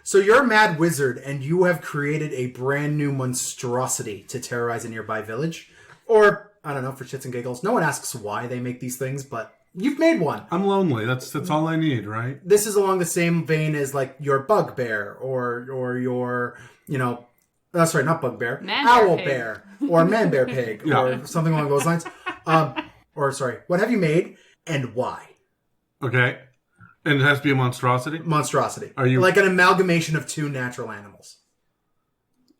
So you're a mad wizard, and you have created a brand new monstrosity to terrorize a nearby village. Or, I don't know, for shits and giggles. No one asks why they make these things, but you've made one. I'm lonely. That's all I need, right? This is along the same vein as, like, your bugbear, or your, not bugbear, owl bear, or man-bear pig, or something along those lines. What have you made, and why? Okay. And it has to be a monstrosity? Monstrosity. Are you like an amalgamation of two natural animals?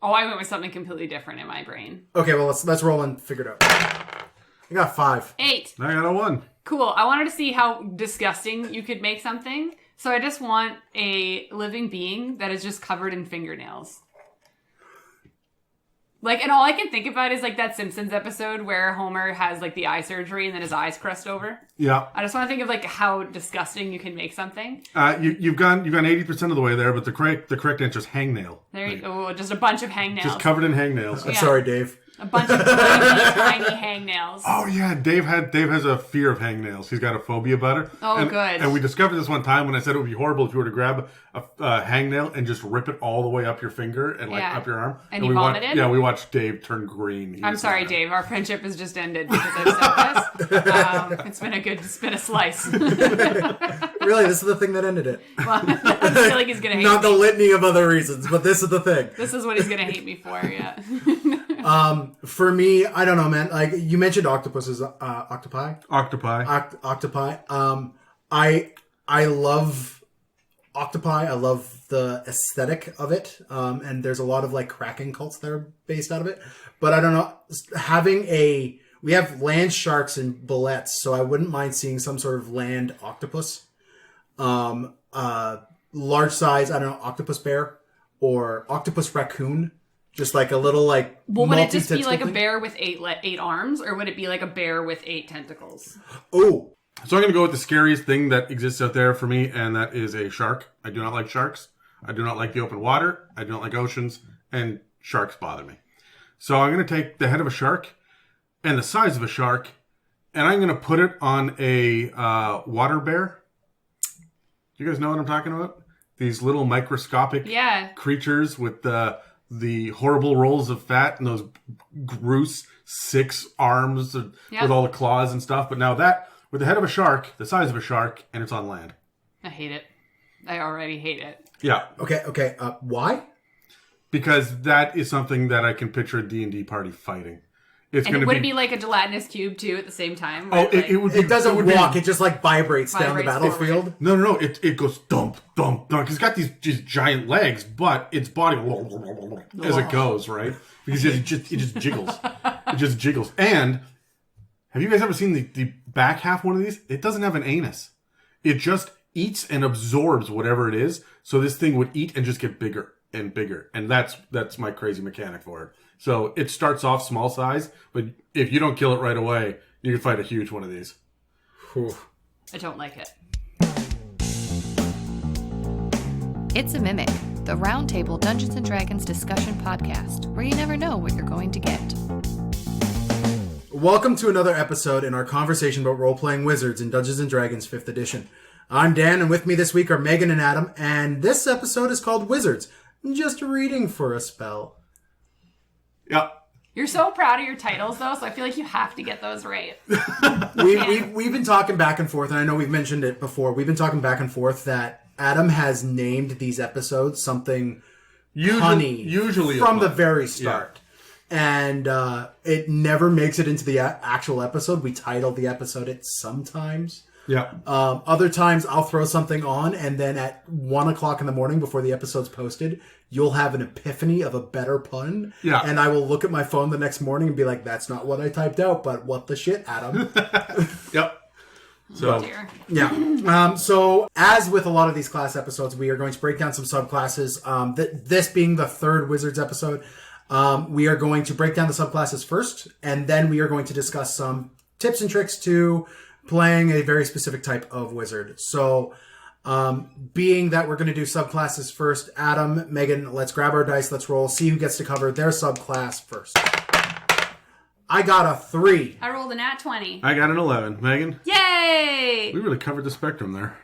Oh, I went with something completely different in my brain. Okay, well, let's roll and figure it out. I got 5. 8. I got a 1. Cool. I wanted to see how disgusting you could make something. So I just want a living being that is just covered in fingernails. Like, and all I can think about is like that Simpsons episode where Homer has like the eye surgery and then his eyes crust over. Yeah. I just want to think of like how disgusting you can make something. You've gone 80% of the way there, but the correct answer is hangnail. There you go. Just a bunch of hangnails. Just covered in hangnails. I'm sorry, Dave. A bunch of tiny hangnails. Oh yeah, Dave has a fear of hangnails. He's got a phobia about it. Oh, good. And we discovered this one time when I said it would be horrible if you were to grab a hangnail and just rip it all the way up your finger and up your arm. And you vomited? We watched Dave turn green. I'm sorry, Dave. Our friendship has just ended because I've said this. It's been a slice. Really, this is the thing that ended it. Well, I feel like he's gonna hate Not me. the litany of other reasons, but this is the thing. This is what he's gonna hate me for. Yeah. For me, I don't know, man. Like you mentioned, octopuses, octopi. Octopi. I love octopi. I love the aesthetic of it. And there's a lot of like cracking cults that are based out of it. But I don't know. We have land sharks and bullets, so I wouldn't mind seeing some sort of land octopus. Large size, I don't know, octopus bear or octopus raccoon. Just like a little like. Well, would it just be like a bear with 8 arms, or would it be like a bear with 8 tentacles? Oh. So I'm going to go with the scariest thing that exists out there for me, and that is a shark. I do not like sharks. I do not like the open water. I do not like oceans, and sharks bother me. So I'm going to take the head of a shark and the size of a shark, and I'm going to put it on a water bear. Do you guys know what I'm talking about? These little microscopic creatures with the horrible rolls of fat and those gross 6 arms with all the claws and stuff. But now that, with the head of a shark, the size of a shark, and it's on land. I hate it. I already hate it. Yeah. Okay. Why? Because that is something that I can picture a D&D party fighting. Would it be like a gelatinous cube too at the same time? Oh, it doesn't walk. It just like vibrates down the battlefield. No. It goes dump, dump, dump. It's got these giant legs, but its body as it goes, right? Because it just jiggles. It just jiggles. And have you guys ever seen the back half one of these? It doesn't have an anus. It just eats and absorbs whatever it is. So this thing would eat and just get bigger and bigger. And that's my crazy mechanic for it. So it starts off small size, but if you don't kill it right away, you can fight a huge one of these. Whew. I don't like it. It's a Mimic, the Roundtable Dungeons & Dragons discussion podcast, where you never know what you're going to get. Welcome to another episode in our conversation about role-playing wizards in Dungeons & Dragons 5th edition. I'm Dan, and with me this week are Megan and Adam, and this episode is called Wizards, just reading for a spell. Yeah. You're so proud of your titles, though, so I feel like you have to get those right. We've been talking back and forth, and I know we've mentioned it before. We've been talking back and forth that Adam has named these episodes something usually from the very start. Yeah. And it never makes it into the actual episode. We title the episode it sometimes. Yeah. Other times I'll throw something on, and then at 1 o'clock in the morning before the episode's posted, you'll have an epiphany of a better pun. Yeah. And I will look at my phone the next morning and be like, that's not what I typed out, but what the shit, Adam? Yep. So, oh dear. Yeah. So as with a lot of these class episodes, we are going to break down some subclasses. This being the third Wizards episode, we are going to break down the subclasses first, and then we are going to discuss some tips and tricks to playing a very specific type of wizard. So, being that we're going to do subclasses first, Adam, Megan, let's grab our dice, let's roll, see who gets to cover their subclass first. I got a 3. I rolled a nat 20. I got an 11. Megan? Yay! We really covered the spectrum there.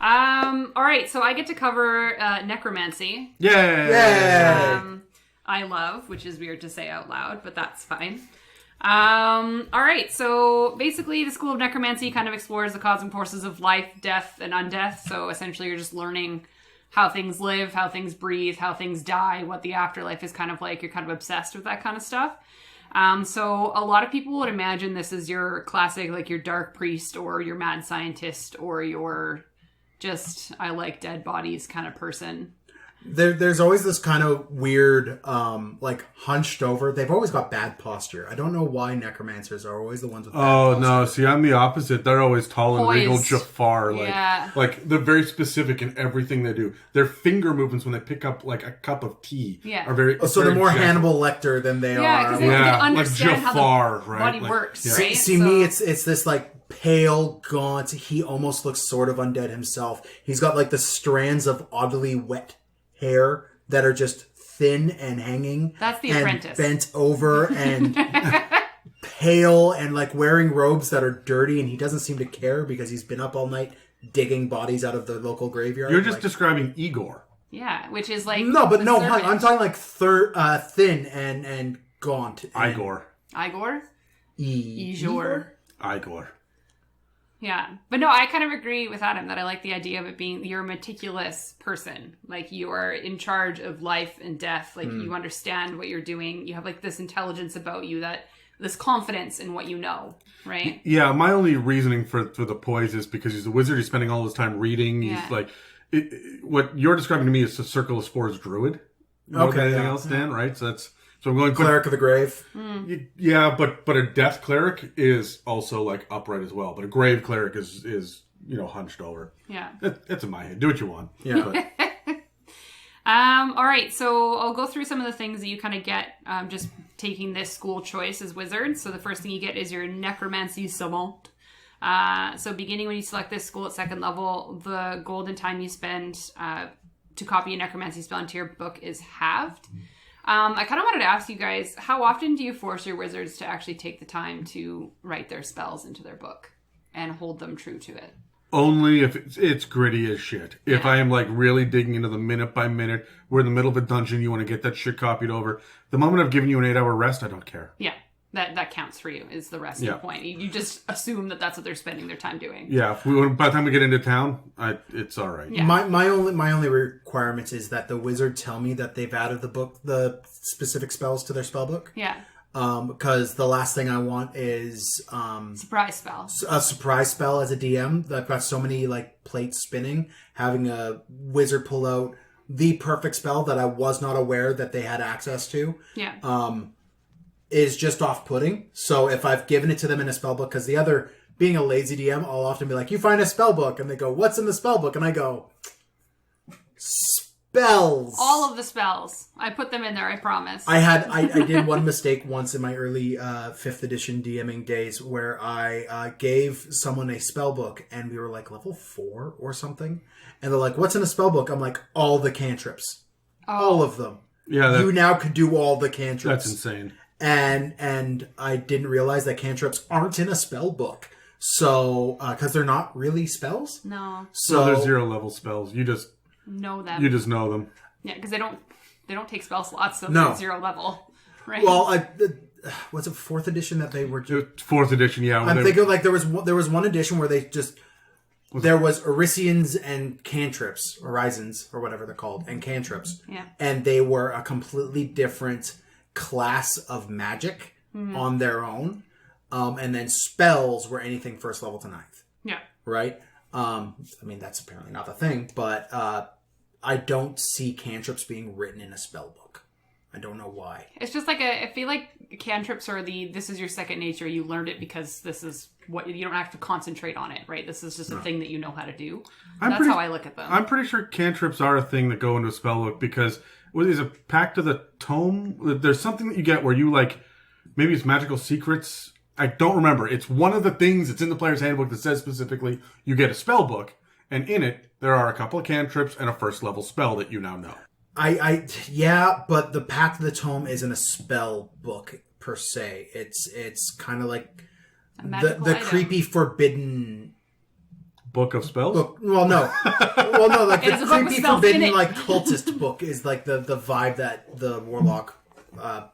All right, so I get to cover necromancy. Yay! I love, which is weird to say out loud, but that's fine. All right, so basically the School of Necromancy kind of explores the cosmic forces of life, death, and undeath. So essentially you're just learning how things live, how things breathe, how things die, what the afterlife is kind of like. You're kind of obsessed with that kind of stuff. So a lot of people would imagine this is your classic, like your dark priest or your mad scientist or your just, I like dead bodies kind of person. There's always this kind of weird, like hunched over. They've always got bad posture. I don't know why necromancers are always the ones with bad posture. No, see, I'm the opposite. They're always tall and regal Jafar. Yeah. Like they're very specific in everything they do. Their finger movements when they pick up like a cup of tea are very. So they're more gentle. Hannibal Lecter than they are. Because they understand like Jafar, how the right? body like, works. Yeah. Right? See me, it's this like pale, gaunt. He almost looks sort of undead himself. He's got like the strands of oddly wet hair that are just thin and hanging. That's the and apprentice. Bent over and pale and like wearing robes that are dirty, and he doesn't seem to care because he's been up all night digging bodies out of the local graveyard. You're just describing Igor. Yeah, which is like no, I'm talking like thin and gaunt. Igor. Igor. Yeah. But no, I kind of agree with Adam that I like the idea of it being you're a meticulous person. Like you are in charge of life and death. Like you understand what you're doing. You have like this intelligence about you, that this confidence in what you know, right? Yeah, my only reasoning for the poise is because he's a wizard. He's spending all his time reading. He's like, what you're describing to me is a Circle of Spores druid. More than anything else, Dan, right? So I'm going cleric of the grave. Yeah, but a death cleric is also like upright as well. But a grave cleric is hunched over. Yeah, that's in my head. Do what you want. Yeah. All right, so I'll go through some of the things that you kind of get just taking this school choice as wizards. So the first thing you get is your Necromancy Savant. So beginning when you select this school at 2nd level, the golden time you spend to copy a necromancy spell into your book is halved. I kind of wanted to ask you guys, how often do you force your wizards to actually take the time to write their spells into their book and hold them true to it? Only if it's gritty as shit. Yeah. If I am like really digging into the minute by minute, we're in the middle of a dungeon, you want to get that shit copied over. The moment I've given you an 8-hour rest, I don't care. Yeah. That counts for you, is the resting point. You just assume that that's what they're spending their time doing. Yeah. By the time we get into town, it's all right. Yeah. My only requirement is that the wizard tell me that they've added the specific spells to their spell book. Yeah. Because the last thing I want is surprise spell. A surprise spell as a DM. I've got so many like plates spinning. Having a wizard pull out the perfect spell that I was not aware that they had access to. Yeah. Is just off-putting. So if I've given it to them in a spellbook, because the other, being a lazy DM, I'll often be like, you find a spellbook, and they go, what's in the spellbook? And I go, spells. All of the spells. I put them in there, I promise. I did one mistake once in my early 5th edition DMing days where I gave someone a spellbook, and we were like level 4 or something. And they're like, what's in a spellbook? I'm like, all the cantrips. All of them. Yeah. You now could do all the cantrips. That's insane. And I didn't realize that cantrips aren't in a spell book. So, because they're not really spells. No. So they're 0-level spells. You just know them. You just know them. Yeah, because they don't take spell slots, so no. they're 0 level. Right. Well, was it 4th edition that they were? 4th edition, yeah. I'm thinking like there was one edition where they just there was Orisians and cantrips, Horizons or whatever they're called, and cantrips. Yeah. And they were a completely different class of magic on their own, and then spells were anything 1st level to 9th. Yeah. Right. I mean that's apparently not the thing, but I don't see cantrips being written in a spell book. I don't know why. It's just like I feel like cantrips are this is your second nature. You learned it because this is what you don't have to concentrate on it, right? This is just a thing that you know how to do. That's how I look at them. I'm pretty sure cantrips are a thing that go into a spellbook because what is a Pact of the Tome? There's something that you get where you like maybe it's magical secrets. I don't remember. It's one of the things that's in the player's handbook that says specifically you get a spell book, and in it there are a couple of cantrips and a 1st level spell that you now know. Yeah, but the Pact of the Tome isn't a spell book per se. It's kind of like the creepy forbidden book of spells? Well, no. Like It is the a book with creepy, spells forbidden, in it. like cultist book is like the vibe that the Warlock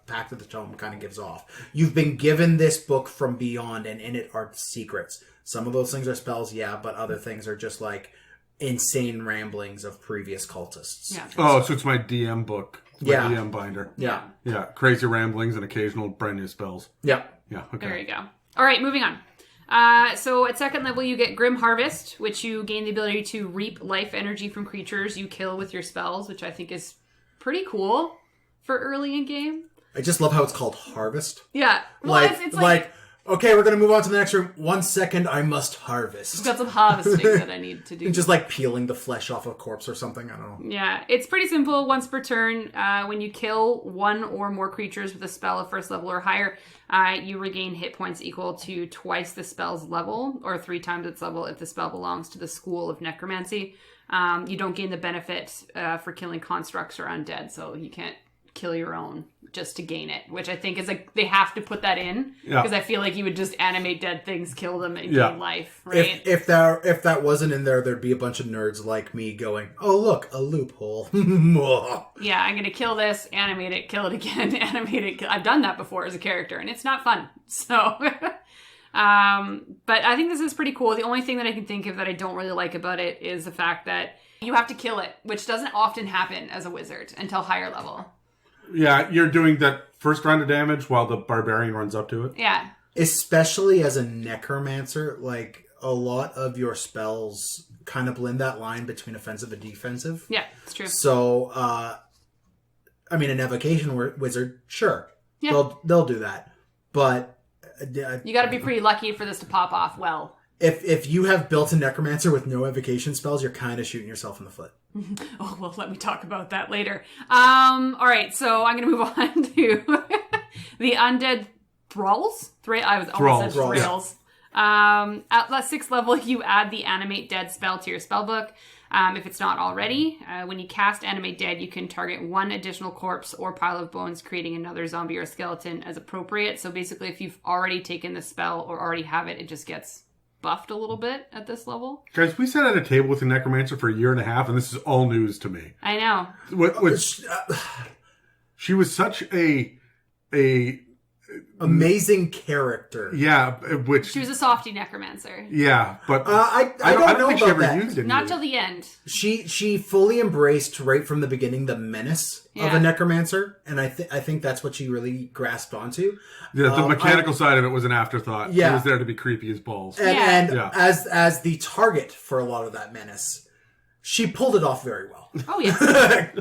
Pact of the Tome kind of gives off. You've been given this book from beyond, and in it are secrets. Some of those things are spells, yeah, but other things are just like insane ramblings of previous cultists. Yeah. Oh, so it's my DM book. My Yeah. DM binder. Yeah. Yeah. Crazy ramblings and occasional brand new spells. Yeah. Yeah. Okay. There you go. All right, moving on. So at second level, you get Grim Harvest, which you gain the ability to reap life energy from creatures you kill with your spells, which I think is pretty cool for early in game. I just love how it's called Harvest. Yeah. Well, Like, it's like, okay, we're going to move on to the next room. 1 second, I must harvest. I've got some harvesting that I need to do. And just like peeling the flesh off a corpse or something. I don't know. Yeah, it's pretty simple. Once per turn, when you kill one or more creatures with a spell of first level or higher, you regain hit points equal to twice the spell's level, or 3 times its level if the spell belongs to the School of Necromancy. You don't gain the benefit for killing constructs or undead, so you can't kill your own just to gain it, which I think is like they have to put that in because I feel like you would just animate dead things, kill them, and gain life, right? If that wasn't in there, there'd be a bunch of nerds like me going, "Oh look, a loophole." Yeah, I'm gonna kill this, animate it, kill it again, animate it. I've done that before as a character, and it's not fun. So, but I think this is pretty cool. The only thing that I can think of that I don't really like about it is the fact that you have to kill it, which doesn't often happen as a wizard until higher level. Yeah, you're doing that first round of damage while the barbarian runs up to it. Yeah. Especially as a necromancer, like a lot of your spells kind of blend that line between offensive and defensive. Yeah, it's true. So, I mean, an evocation wizard, sure, Yeah. they'll do that, but You got to be pretty lucky for this to pop off well. if you have built a necromancer with no evocation spells, you're kind of shooting yourself in the foot. Oh, well, let me talk about that later. All right, so I'm going to move on to the Undead Thralls. I was almost said Thralls. At the 6th level, you add the Animate Dead spell to your spellbook. If it's not already, when you cast Animate Dead, you can target one additional corpse or pile of bones, creating another zombie or skeleton as appropriate. So basically, if you've already taken the spell or already have it, it just gets buffed a little bit at this level. Guys, we sat at a table with a necromancer for a year and a half, and this is all news to me. I know. She was such a amazing character. Yeah, which she was a softie necromancer. Yeah, but I don't know think she about ever that. used it. Not till the end. She fully embraced right from the beginning the menace of a necromancer, and I think that's what she really grasped onto. Yeah, the mechanical side of it was an afterthought. Yeah. It was there to be creepy as balls. And as the target for a lot of that menace, she pulled it off very well. Oh yeah.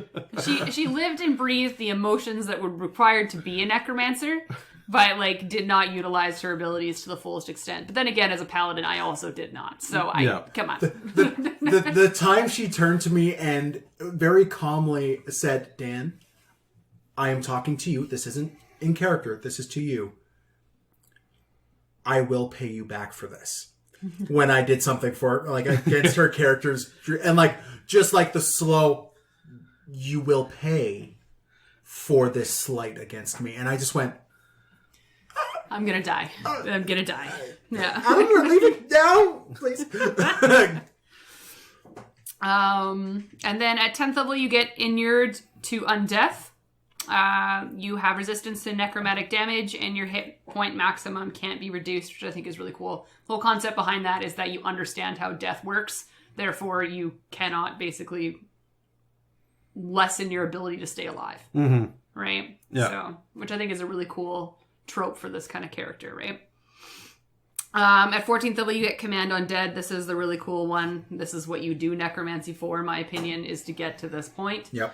she lived and breathed the emotions that were required to be a necromancer, but did not utilize her abilities to the fullest extent. But then again, as a paladin, I also did not. So come on. The time she turned to me and very calmly said, "Dan, I am talking to you. This isn't in character. This is to you. I will pay you back for this." When I did something for against her characters, and just the slow, "You will pay for this slight against me," and I just went, I'm gonna die. I'm gonna die. Yeah. I'm gonna leave it down, please. And then at 10th level, you get inured to undeath. You have resistance to necromantic damage, and your hit point maximum can't be reduced, which I think is really cool. The whole concept behind that is that you understand how death works. Therefore, you cannot basically lessen your ability to stay alive. Mm-hmm. Right? Yeah. So, which I think is a really cool trope for this kind of character, right? At 14th level, you get Command Undead. This is the really cool one. This is what you do necromancy for, in my opinion, is to get to this point. Yep.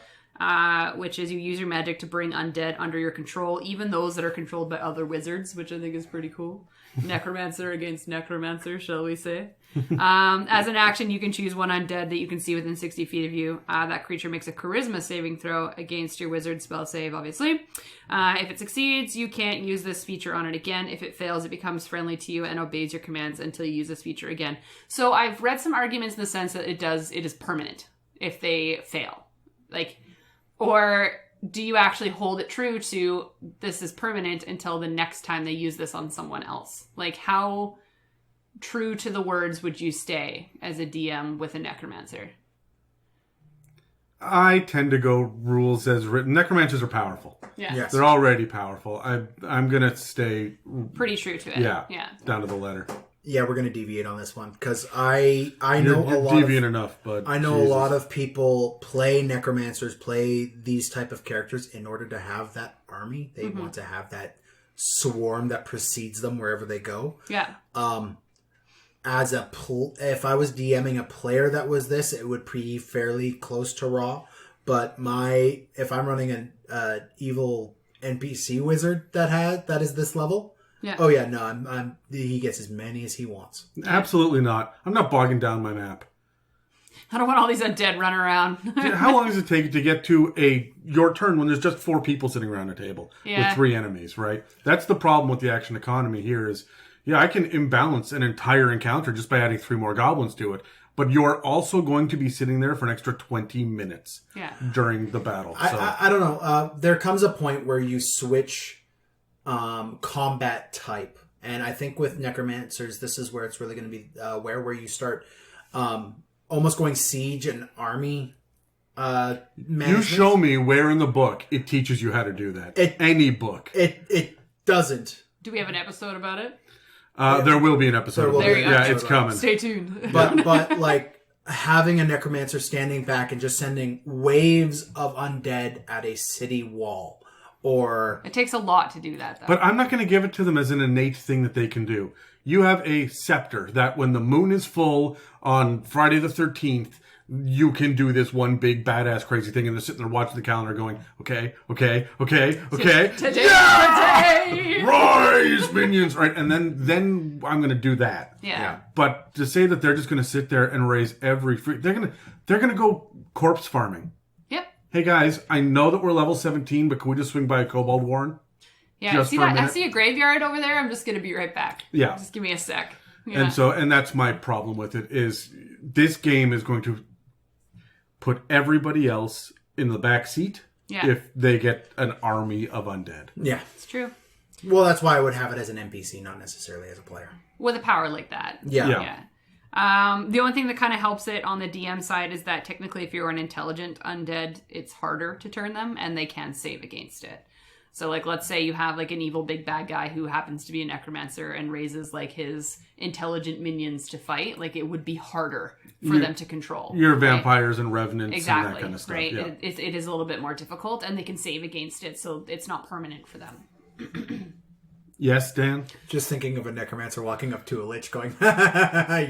Which is you use your magic to bring undead under your control, even those that are controlled by other wizards, which I think is pretty cool. Necromancer against necromancer, shall we say. As an action, you can choose one undead that you can see within 60 feet of you. That creature makes a charisma saving throw against your wizard spell save, obviously. If it succeeds, you can't use this feature on it again. If it fails, it becomes friendly to you and obeys your commands until you use this feature again. So I've read some arguments in the sense that it is permanent if they fail. Or do you actually hold it true to this is permanent until the next time they use this on someone else? How true to the words would you stay as a DM with a necromancer? I tend to go rules as written. Necromancers are powerful. Yeah. Yes. They're already powerful. I'm going to stay... Pretty true to it. Yeah. Yeah. Down to the letter. Yeah, we're going to deviate on this one because I know You're a lot deviant enough, but I know a lot of people play necromancers, play these type of characters in order to have that army. They want to have that swarm that precedes them wherever they go. Yeah. If I was DMing a player that was this, it would be fairly close to raw. But if I'm running an evil NPC wizard that is this level, Yeah. oh yeah, no, he gets as many as he wants. Absolutely not. I'm not bogging down my map. I don't want all these undead running around. How long does it take to get to your turn when there's just 4 people sitting around a table with 3 enemies, right? That's the problem with the action economy here is, yeah, I can imbalance an entire encounter just by adding 3 more goblins to it. But you're also going to be sitting there for an extra 20 minutes during the battle. So. I don't know. There comes a point where you switch combat type. And I think with necromancers, this is where it's really going to be where you start almost going siege and army management. You show me where in the book it teaches you how to do that. Any book. It doesn't. Do we have an episode about it? There will be an episode. There you go. Yeah, it's coming. Stay tuned. But like having a necromancer standing back and just sending waves of undead at a city wall. Or it takes a lot to do that, though. But I'm not going to give it to them as an innate thing that they can do. You have a scepter that when the moon is full on Friday the 13th, you can do this one big badass crazy thing, and they're sitting there watching the calendar going, okay. Today. Rise, minions! Right, and then I'm going to do that. Yeah. But to say that they're just going to sit there and raise every free... They're going to go corpse farming. Yep. Hey guys, I know that we're level 17, but can we just swing by a kobold warren? Yeah, I see a graveyard over there. I'm just going to be right back. Yeah. Just give me a sec. Yeah. And that's my problem with it is this game is going to put everybody else in the back seat if they get an army of undead. Yeah. It's true. Well, that's why I would have it as an NPC, not necessarily as a player. With a power like that. Yeah. The only thing that kind of helps it on the DM side is that technically if you're an intelligent undead, it's harder to turn them and they can save against it. So, like, let's say you have, like, an evil big bad guy who happens to be a necromancer and raises, like, his intelligent minions to fight. Like, it would be harder for them to control. Your vampires and revenants exactly, and that kind of stuff. Right? Yeah. It is a little bit more difficult, and they can save against it, so it's not permanent for them. Yes, Dan? Just thinking of a necromancer walking up to a lich going,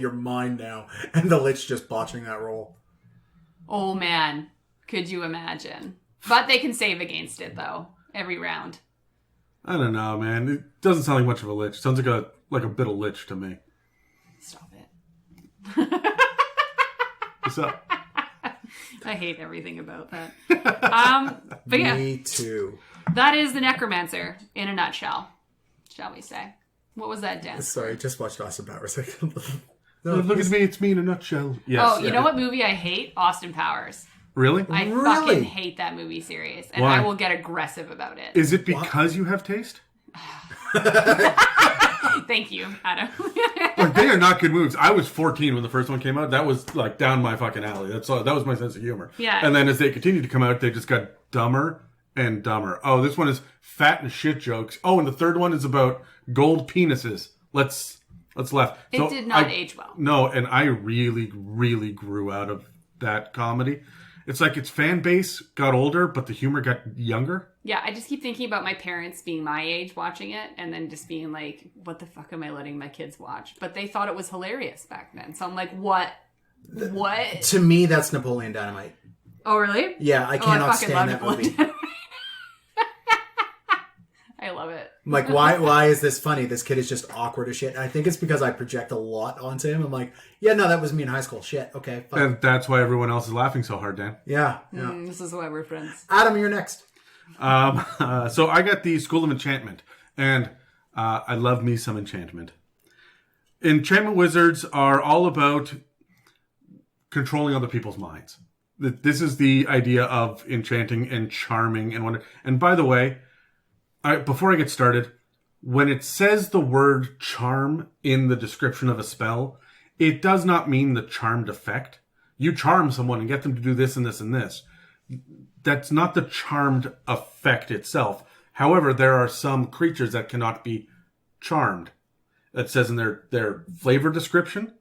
you're mine now. And the lich just botching that roll. Oh, man. Could you imagine? But they can save against it, though. Every round. I don't know, man. It doesn't sound like much of a lich. It sounds like a bit of lich to me. Stop it. What's up? I hate everything about that. But yeah. Me too. That is the Necromancer in a nutshell, shall we say. What was that, Dan? Sorry, just watched Austin Powers. Look at me, it's me in a nutshell. Yes. Oh, you know what movie I hate? Austin Powers. Really? I fucking hate that movie series. And Why? I will get aggressive about it. Is it because you have taste? Thank you, Adam. Like, they are not good movies. I was 14 when the first one came out. That was like down my fucking alley. That was my sense of humor. Yeah. And then as they continued to come out, they just got dumber and dumber. Oh, this one is fat and shit jokes. Oh, and the third one is about gold penises. Let's laugh. It did not age well. No, and I really, really grew out of that comedy. It's like its fan base got older, but the humor got younger. Yeah, I just keep thinking about my parents being my age watching it and then just being like, what the fuck am I letting my kids watch? But they thought it was hilarious back then. So I'm like, what? What? To me, that's Napoleon Dynamite. Oh, really? Yeah, I cannot stand that Napoleon movie. I love it. I'm like, why is this funny? This kid is just awkward as shit. And I think it's because I project a lot onto him. I'm like, yeah, no, that was me in high school. Shit, okay, fine. And that's why everyone else is laughing so hard, Dan. Yeah. This is why we're friends. Adam, you're next. So I got the School of Enchantment, and I love me some enchantment. Enchantment wizards are all about controlling other people's minds. This is the idea of enchanting and charming and wonder. And by the way, before I get started, when it says the word charm in the description of a spell, it does not mean the charmed effect. You charm someone and get them to do this and this and this. That's not the charmed effect itself. However, there are some creatures that cannot be charmed. That says in their flavor description.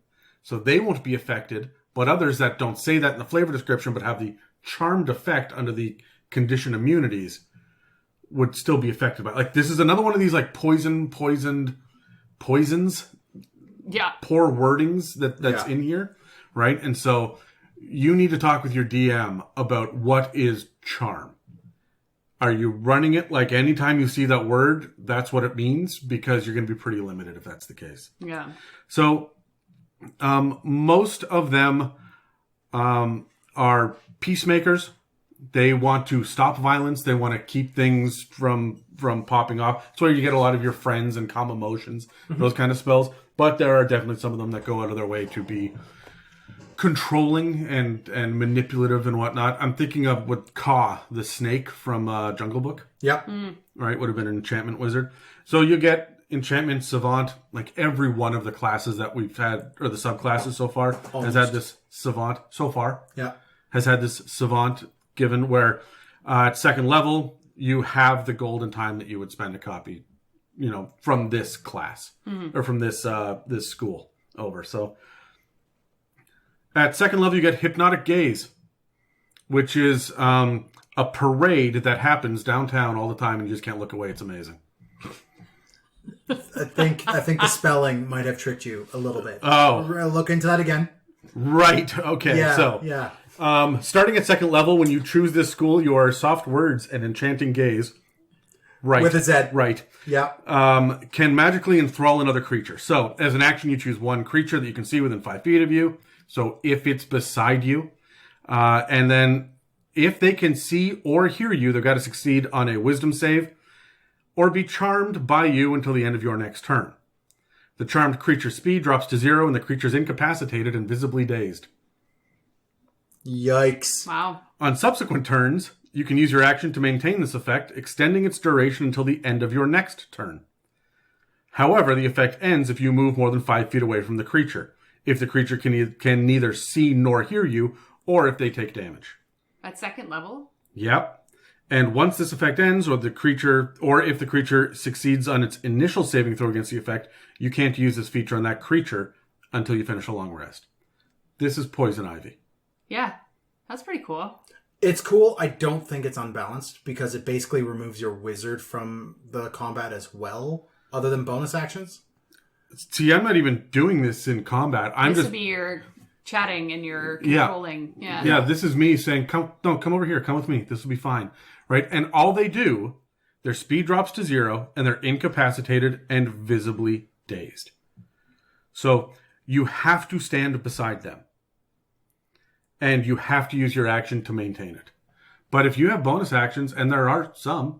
So they won't be affected. But others that don't say that in the flavor description but have the charmed effect under the condition immunities would still be affected by it. Like, this is another one of these, like, poisons. Yeah. Poor wordings that's in here. Right? And so you need to talk with your DM about what is charm. Are you running it like anytime you see that word, that's what it means? Because you're going to be pretty limited if that's the case. Yeah. So, most of them are peacemakers. They want to stop violence. They want to keep things from popping off. That's where you get a lot of your friends and calm emotions, those kind of spells. But there are definitely some of them that go out of their way to be controlling and manipulative and whatnot. I'm thinking of what Ka, the snake from Jungle Book. Yep. Right, would have been an enchantment wizard. So you get enchantment, savant, like every one of the classes that we've had, or the subclasses so far, has had this savant so far. Yeah. Has had this savant given where at second level, you have the golden time that you would spend a copy, from this class or from this this school over. So at second level, you get Hypnotic Gaze, which is a parade that happens downtown all the time, and you just can't look away. It's amazing. I think the spelling might have tricked you a little bit. Oh. Look into that again. Right. Okay. Yeah, so, yeah. Starting at second level, when you choose this school, your soft words and enchanting gaze. Right. With a Z. Right. Yeah. Can magically enthrall another creature. So, as an action, you choose one creature that you can see within 5 feet of you. So, if it's beside you, and then if they can see or hear you, they've got to succeed on a wisdom save or be charmed by you until the end of your next turn. The charmed creature's speed drops to 0 and the creature's incapacitated and visibly dazed. Yikes. Wow. On subsequent turns, you can use your action to maintain this effect, extending its duration until the end of your next turn. However, the effect ends if you move more than 5 feet away from the creature, if the creature can neither see nor hear you, or if they take damage. At second level? Yep. And once this effect ends, or if the creature succeeds on its initial saving throw against the effect, you can't use this feature on that creature until you finish a long rest. This is Poison Ivy. Yeah. That's pretty cool. It's cool. I don't think it's unbalanced because it basically removes your wizard from the combat as well, other than bonus actions. See, I'm not even doing this in combat. This would be your chatting and your controlling. Yeah, this is me saying, come over here. Come with me. This will be fine. Right? And all they do, their speed drops to 0, and they're incapacitated and visibly dazed. So you have to stand beside them. And you have to use your action to maintain it. But if you have bonus actions, and there are some,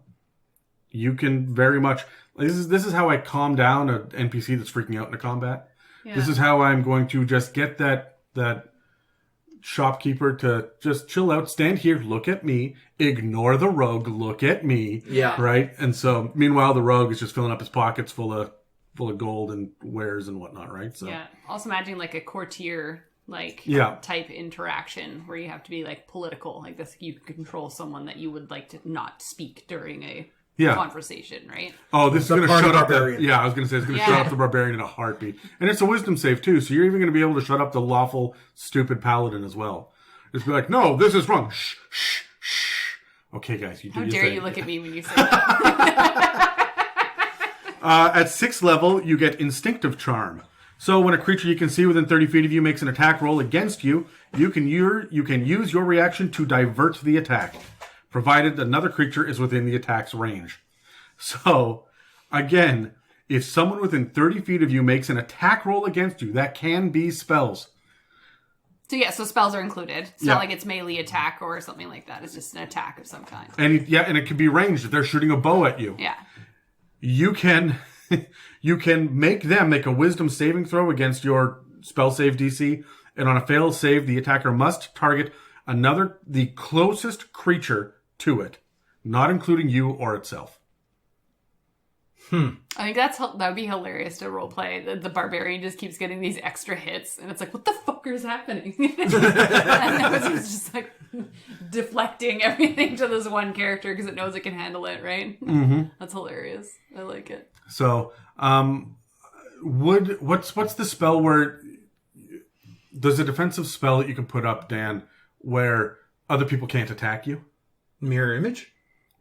you can very much... This is how I calm down an NPC that's freaking out in a combat. Yeah. This is how I'm going to just get that shopkeeper to just chill out, stand here, look at me, ignore the rogue, look at me. Yeah. Right? And so, meanwhile, the rogue is just filling up his pockets full of gold and wares and whatnot, right? So yeah. Also imagine like a courtier type interaction where you have to be like political. Like this, you can control someone that you would like to not speak during a conversation, right? Oh, this is going to shut up barbarian. I was going to say it's going to shut up the barbarian in a heartbeat. And it's a wisdom save too, so you're even going to be able to shut up the lawful, stupid paladin as well. Just be like, no, this is wrong. Shh, shh, shh. Okay, guys, you do your thing. How dare you look at me when you say that? At 6th level, you get Instinctive Charm. So when a creature you can see within 30 feet of you makes an attack roll against you, you can use your reaction to divert the attack, provided another creature is within the attack's range. So, again, if someone within 30 feet of you makes an attack roll against you, that can be spells. So spells are included. It's not like it's melee attack or something like that. It's just an attack of some kind. And it can be ranged if they're shooting a bow at you. Yeah. You can make them make a wisdom saving throw against your spell save DC, and on a failed save, the attacker must target the closest creature to it, not including you or itself. I think that would be hilarious to roleplay. The barbarian just keeps getting these extra hits, and it's like, what the fuck is happening? And it's just like deflecting everything to this one character because it knows it can handle it, right? Mm-hmm. That's hilarious. I like it. So, what's the spell where there's a defensive spell that you can put up, Dan, where other people can't attack you? Mirror image?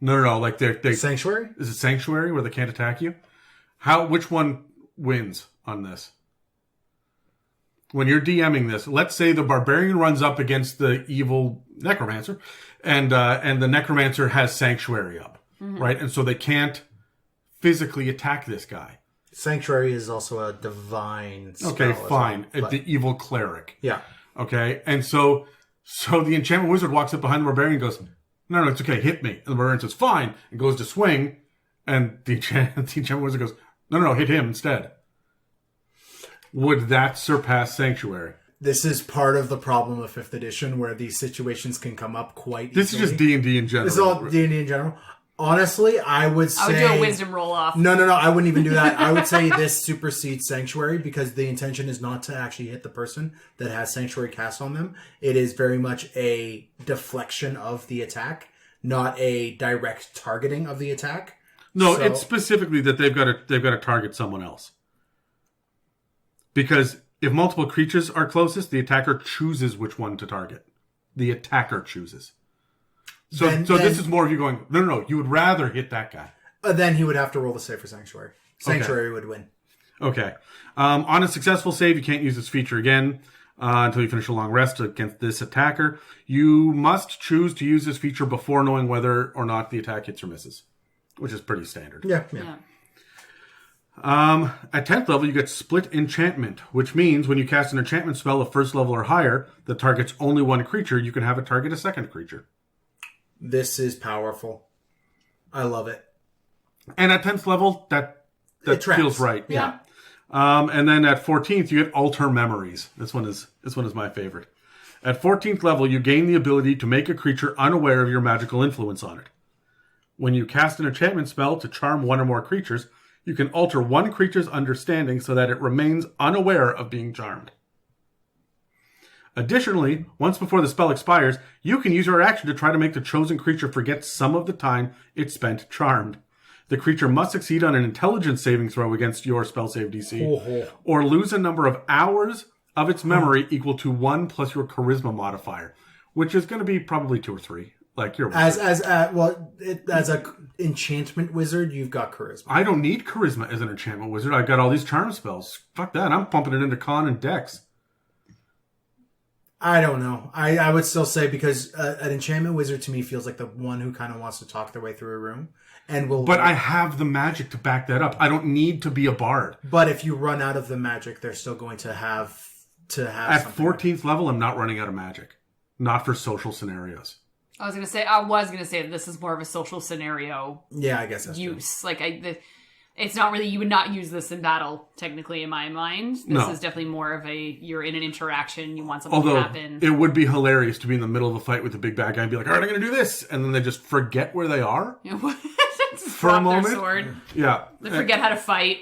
No. Like they Sanctuary? Is it Sanctuary where they can't attack you? Which one wins on this? When you're DMing this, let's say the barbarian runs up against the evil necromancer, and the necromancer has Sanctuary up, right? And so they can't physically attack this guy. Sanctuary is also a divine spell. Okay, fine. Well, the evil cleric. Yeah. Okay, and so the enchantment wizard walks up behind the barbarian and goes, no, it's okay, hit me. And the barbarian says, fine, and goes to swing, and the enchantment wizard goes, no, hit him instead. Would that surpass Sanctuary? This is part of the problem of 5th edition, where these situations can come up quite easily. This is just D&D in general. This is all D&D in general. Honestly, I would say... I would do a wisdom roll off. No, I wouldn't even do that. I would say this supersedes Sanctuary, because the intention is not to actually hit the person that has Sanctuary cast on them. It is very much a deflection of the attack, not a direct targeting of the attack. No, it's specifically that they've got to target someone else. Because if multiple creatures are closest, the attacker chooses which one to target. The attacker chooses. So this is more of you going, no, you would rather hit that guy. Then he would have to roll the save for Sanctuary. Sanctuary would win. Okay. On a successful save, you can't use this feature again until you finish a long rest against this attacker. You must choose to use this feature before knowing whether or not the attack hits or misses, which is pretty standard. Yeah. At 10th level, you get Split Enchantment, which means when you cast an enchantment spell of 1st level or higher that targets only one creature, you can have it target a second creature. This is powerful. I love it. And at 10th level, that feels right. Yeah. And then at 14th, you get Alter Memories. This one is my favorite. At 14th level, you gain the ability to make a creature unaware of your magical influence on it. When you cast an enchantment spell to charm one or more creatures, you can alter one creature's understanding so that it remains unaware of being charmed. Additionally, once before the spell expires, you can use your action to try to make the chosen creature forget some of the time it spent charmed. The creature must succeed on an intelligence saving throw against your spell save DC, or lose a number of hours of its memory equal to 1 plus your charisma modifier, which is going to be probably 2 or 3. Like your as a enchantment wizard, you've got charisma. I don't need charisma as an enchantment wizard. I've got all these charm spells. Fuck that. I'm pumping it into con and dex. I don't know. I would still say, because an enchantment wizard to me feels like the one who kind of wants to talk their way through a room, and will. But I have the magic to back that up. I don't need to be a bard. But if you run out of the magic, they're still going to have At 14th level, I'm not running out of magic. Not for social scenarios. I was gonna say that this is more of a social scenario. Yeah, I guess that's use. True. It's not really, you would not use this in battle, technically, in my mind. This is definitely more of you're in an interaction, you want something to happen. It would be hilarious to be in the middle of a fight with the big bad guy and be like, all right, I'm going to do this. And then they just forget where they are for a moment. Sword. Yeah. They forget how to fight.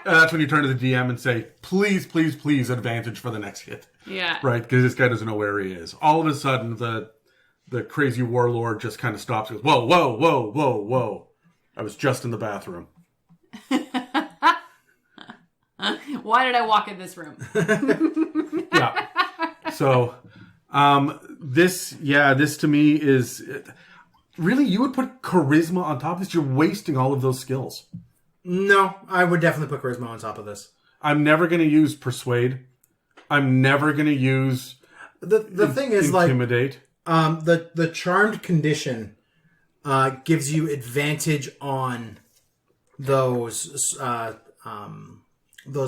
That's when you turn to the DM and say, please, please, please, advantage for the next hit. Yeah. Right? Because this guy doesn't know where he is. All of a sudden, the crazy warlord just kind of stops and goes, whoa, whoa, whoa, whoa, whoa. I was just in the bathroom. Why did I walk in this room? Yeah. So, this to me is really, you would put charisma on top of this. You're wasting all of those skills. No, I would definitely put charisma on top of this. I'm never going to use persuade. I'm never going to use the thing is intimidate. The charmed condition gives you advantage on those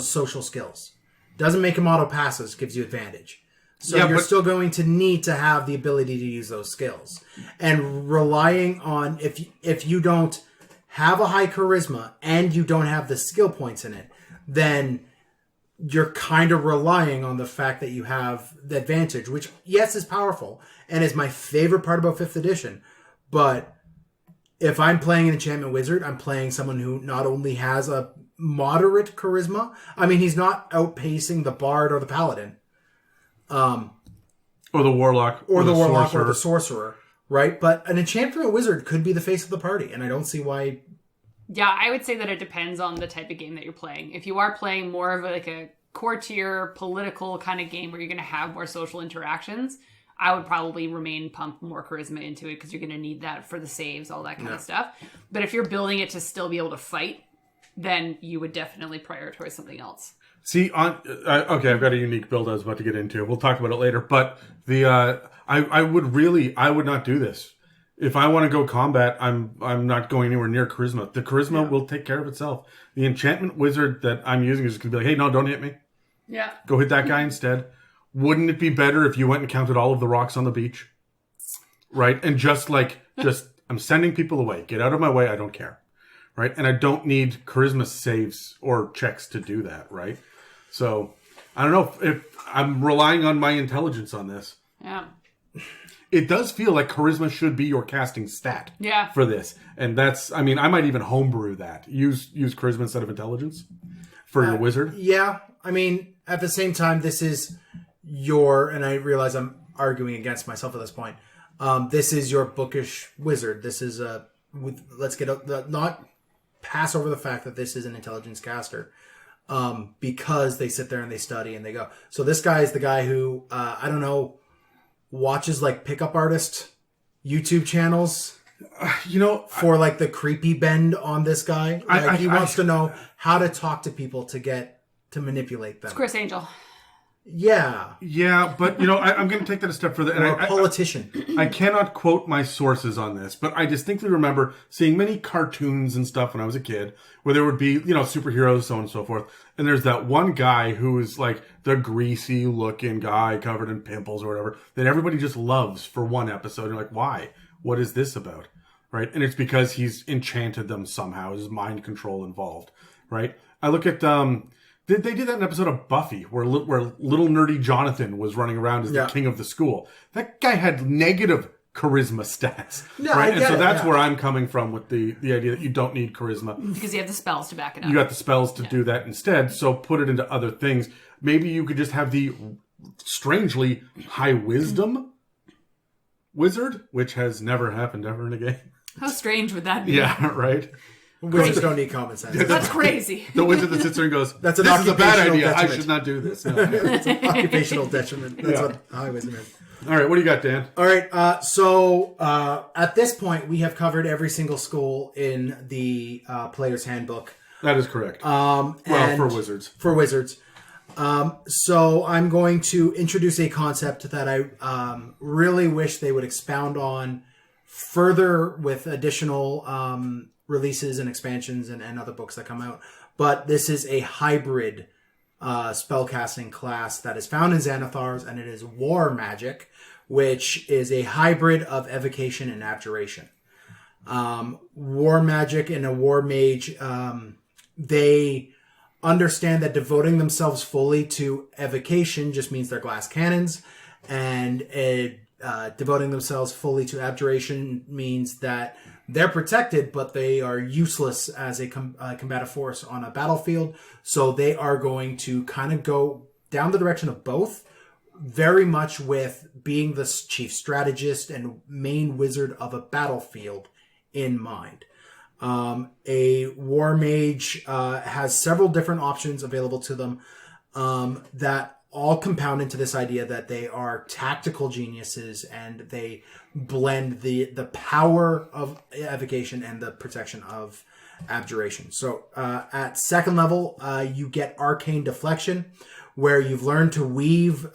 social skills. Doesn't make them auto passes, gives you advantage. So you're still going to need to have the ability to use those skills. And relying on, if you don't have a high charisma and you don't have the skill points in it, then you're kind of relying on the fact that you have the advantage, which, yes, is powerful and is my favorite part about 5th edition, but if I'm playing an enchantment wizard, I'm playing someone who not only has a moderate charisma. I mean, he's not outpacing the bard or the paladin, or the warlock, or the warlock, or the sorcerer, right? But an enchantment wizard could be the face of the party, and I don't see why. Yeah, I would say that it depends on the type of game that you're playing. If you are playing more of like a courtier, political kind of game where you're going to have more social interactions, I would probably pump more charisma into it because you're going to need that for the saves, all that kind of stuff. But if you're building it to still be able to fight, then you would definitely prioritize something else. See, okay, I've got a unique build I was about to get into. We'll talk about it later. But I would not do this. If I want to go combat, I'm not going anywhere near charisma. The charisma will take care of itself. The enchantment wizard that I'm using is just going to be like, hey, no, don't hit me. Yeah. Go hit that guy instead. Wouldn't it be better if you went and counted all of the rocks on the beach? Right? And I'm sending people away. Get out of my way. I don't care. Right? And I don't need charisma saves or checks to do that. Right? So, I don't know if I'm relying on my intelligence on this. Yeah. It does feel like charisma should be your casting stat for this. And I might even homebrew that. Use charisma instead of intelligence for your wizard. Yeah. I mean, at the same time, this is and I realize I'm arguing against myself at this point. This is your bookish wizard. This is not pass over the fact that this is an intelligence caster. Because they sit there and they study and they go. So this guy is the guy who, I don't know, watches like pickup artist YouTube channels, for like the creepy bend on this guy. He wants to know how to talk to people to manipulate them. It's Chris Angel. Yeah. Yeah, but I'm going to take that a step further. And a politician. I cannot quote my sources on this, but I distinctly remember seeing many cartoons and stuff when I was a kid where there would be, superheroes, so on and so forth. And there's that one guy who is like the greasy looking guy covered in pimples or whatever that everybody just loves for one episode. You're like, why? What is this about? Right? And it's because he's enchanted them somehow. There's mind control involved. Right? I look at, they did that in an episode of Buffy where little nerdy Jonathan was running around as the king of the school. That guy had negative charisma stats. No, right? And so that's where I'm coming from with the idea that you don't need charisma. Because you have the spells to back it up. You got the spells to do that instead, so put it into other things. Maybe you could just have the strangely high wisdom wizard, which has never happened ever in a game. How strange would that be? Yeah, right? Wizards don't need common sense. That's crazy. The wizard that sits there and goes, this is a bad idea. Detriment. I should not do this. No. It's an occupational detriment. That's what high wisdom is. All right, what do you got, Dan? All right, so at this point, we have covered every single school in the Player's Handbook. That is correct. For wizards. For wizards. So I'm going to introduce a concept that I really wish they would expound on further with additional releases and expansions and other books that come out. But this is a hybrid spellcasting class that is found in Xanathar's, and it is War Magic, which is a hybrid of Evocation and Abjuration. War Magic and a War Mage, they understand that devoting themselves fully to Evocation just means they're glass cannons, and devoting themselves fully to Abjuration means that they're protected, but they are useless as a combative force on a battlefield. So they are going to kind of go down the direction of both, very much with being the chief strategist and main wizard of a battlefield in mind. A war mage has several different options available to them that all compound into this idea that they are tactical geniuses, and they blend the power of evocation and the protection of abjuration. So at second level, you get arcane deflection, where you've learned to weave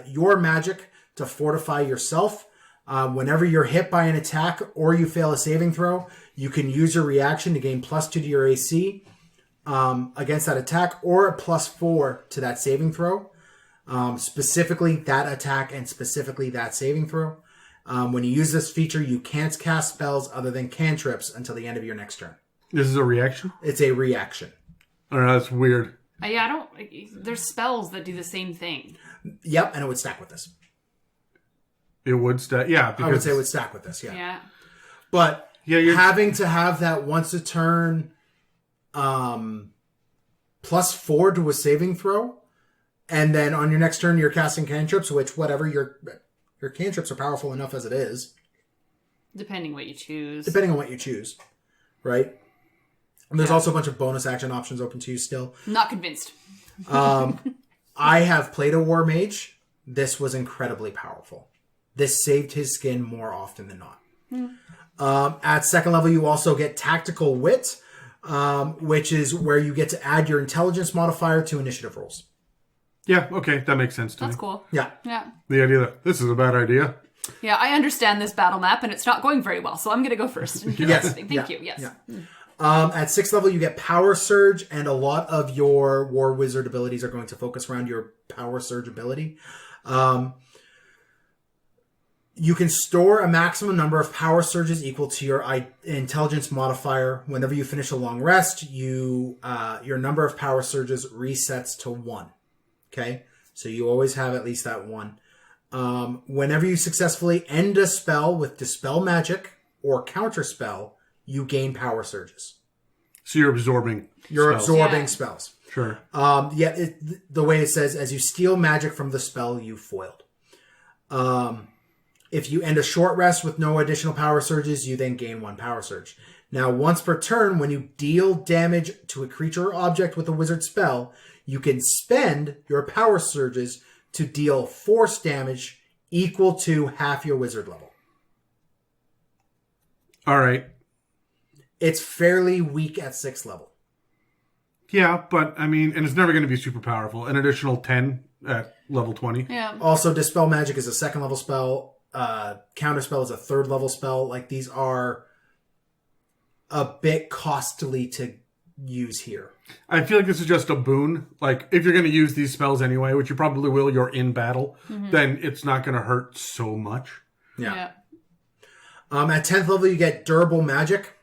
your magic to fortify yourself. Whenever you're hit by an attack or you fail a saving throw, you can use your reaction to gain +2 to your AC against that attack, or a +4 to that saving throw. Specifically that attack and specifically that saving throw. When you use this feature, you can't cast spells other than cantrips until the end of your next turn. This is a reaction? It's a reaction. Oh, that's weird. Yeah, there's spells that do the same thing. Yep, and it would stack with this. It would stack, yeah. I would say it would stack with this, Yeah. But having to have that once a turn +4 to a saving throw, and then on your next turn you're casting cantrips, which whatever your cantrips are powerful enough as it is. Depending what you choose. Right? And there's also a bunch of bonus action options open to you still. Not convinced. I have played a War Mage. This was incredibly powerful. This saved his skin more often than not. At second level, you also get Tactical Wit, which is where you get to add your intelligence modifier to initiative rolls. Yeah, okay, that makes sense to me. That's cool. Yeah. The idea that this is a bad idea. Yeah, I understand this battle map, and it's not going very well, so I'm going to go first. Yes. Thank you. Yes. Yeah. At sixth level, you get Power Surge, and a lot of your War Wizard abilities are going to focus around your Power Surge ability. You can store a maximum number of Power Surges equal to your intelligence modifier. Whenever you finish a long rest, your number of Power Surges resets to 1. Okay? So you always have at least that 1. Whenever you successfully end a spell with Dispel Magic or Counterspell, you gain Power Surges. So you're absorbing spells. Sure. The way it says, as you steal magic from the spell you foiled. If you end a short rest with no additional Power Surges, you then gain 1 Power Surge. Now, once per turn, when you deal damage to a creature or object with a wizard spell, you can spend your Power Surges to deal force damage equal to half your wizard level. All right. It's fairly weak at 6th level. Yeah, but, I mean, and it's never going to be super powerful. An additional 10 at level 20. Yeah. Also, Dispel Magic is a 2nd level spell. Counterspell is a 3rd level spell. Like, these are a bit costly to use here. I feel like this is just a boon. Like, if you're going to use these spells anyway, which you probably will, you're in battle, then it's not going to hurt so much. Yeah. At 10th level, you get Durable Magic,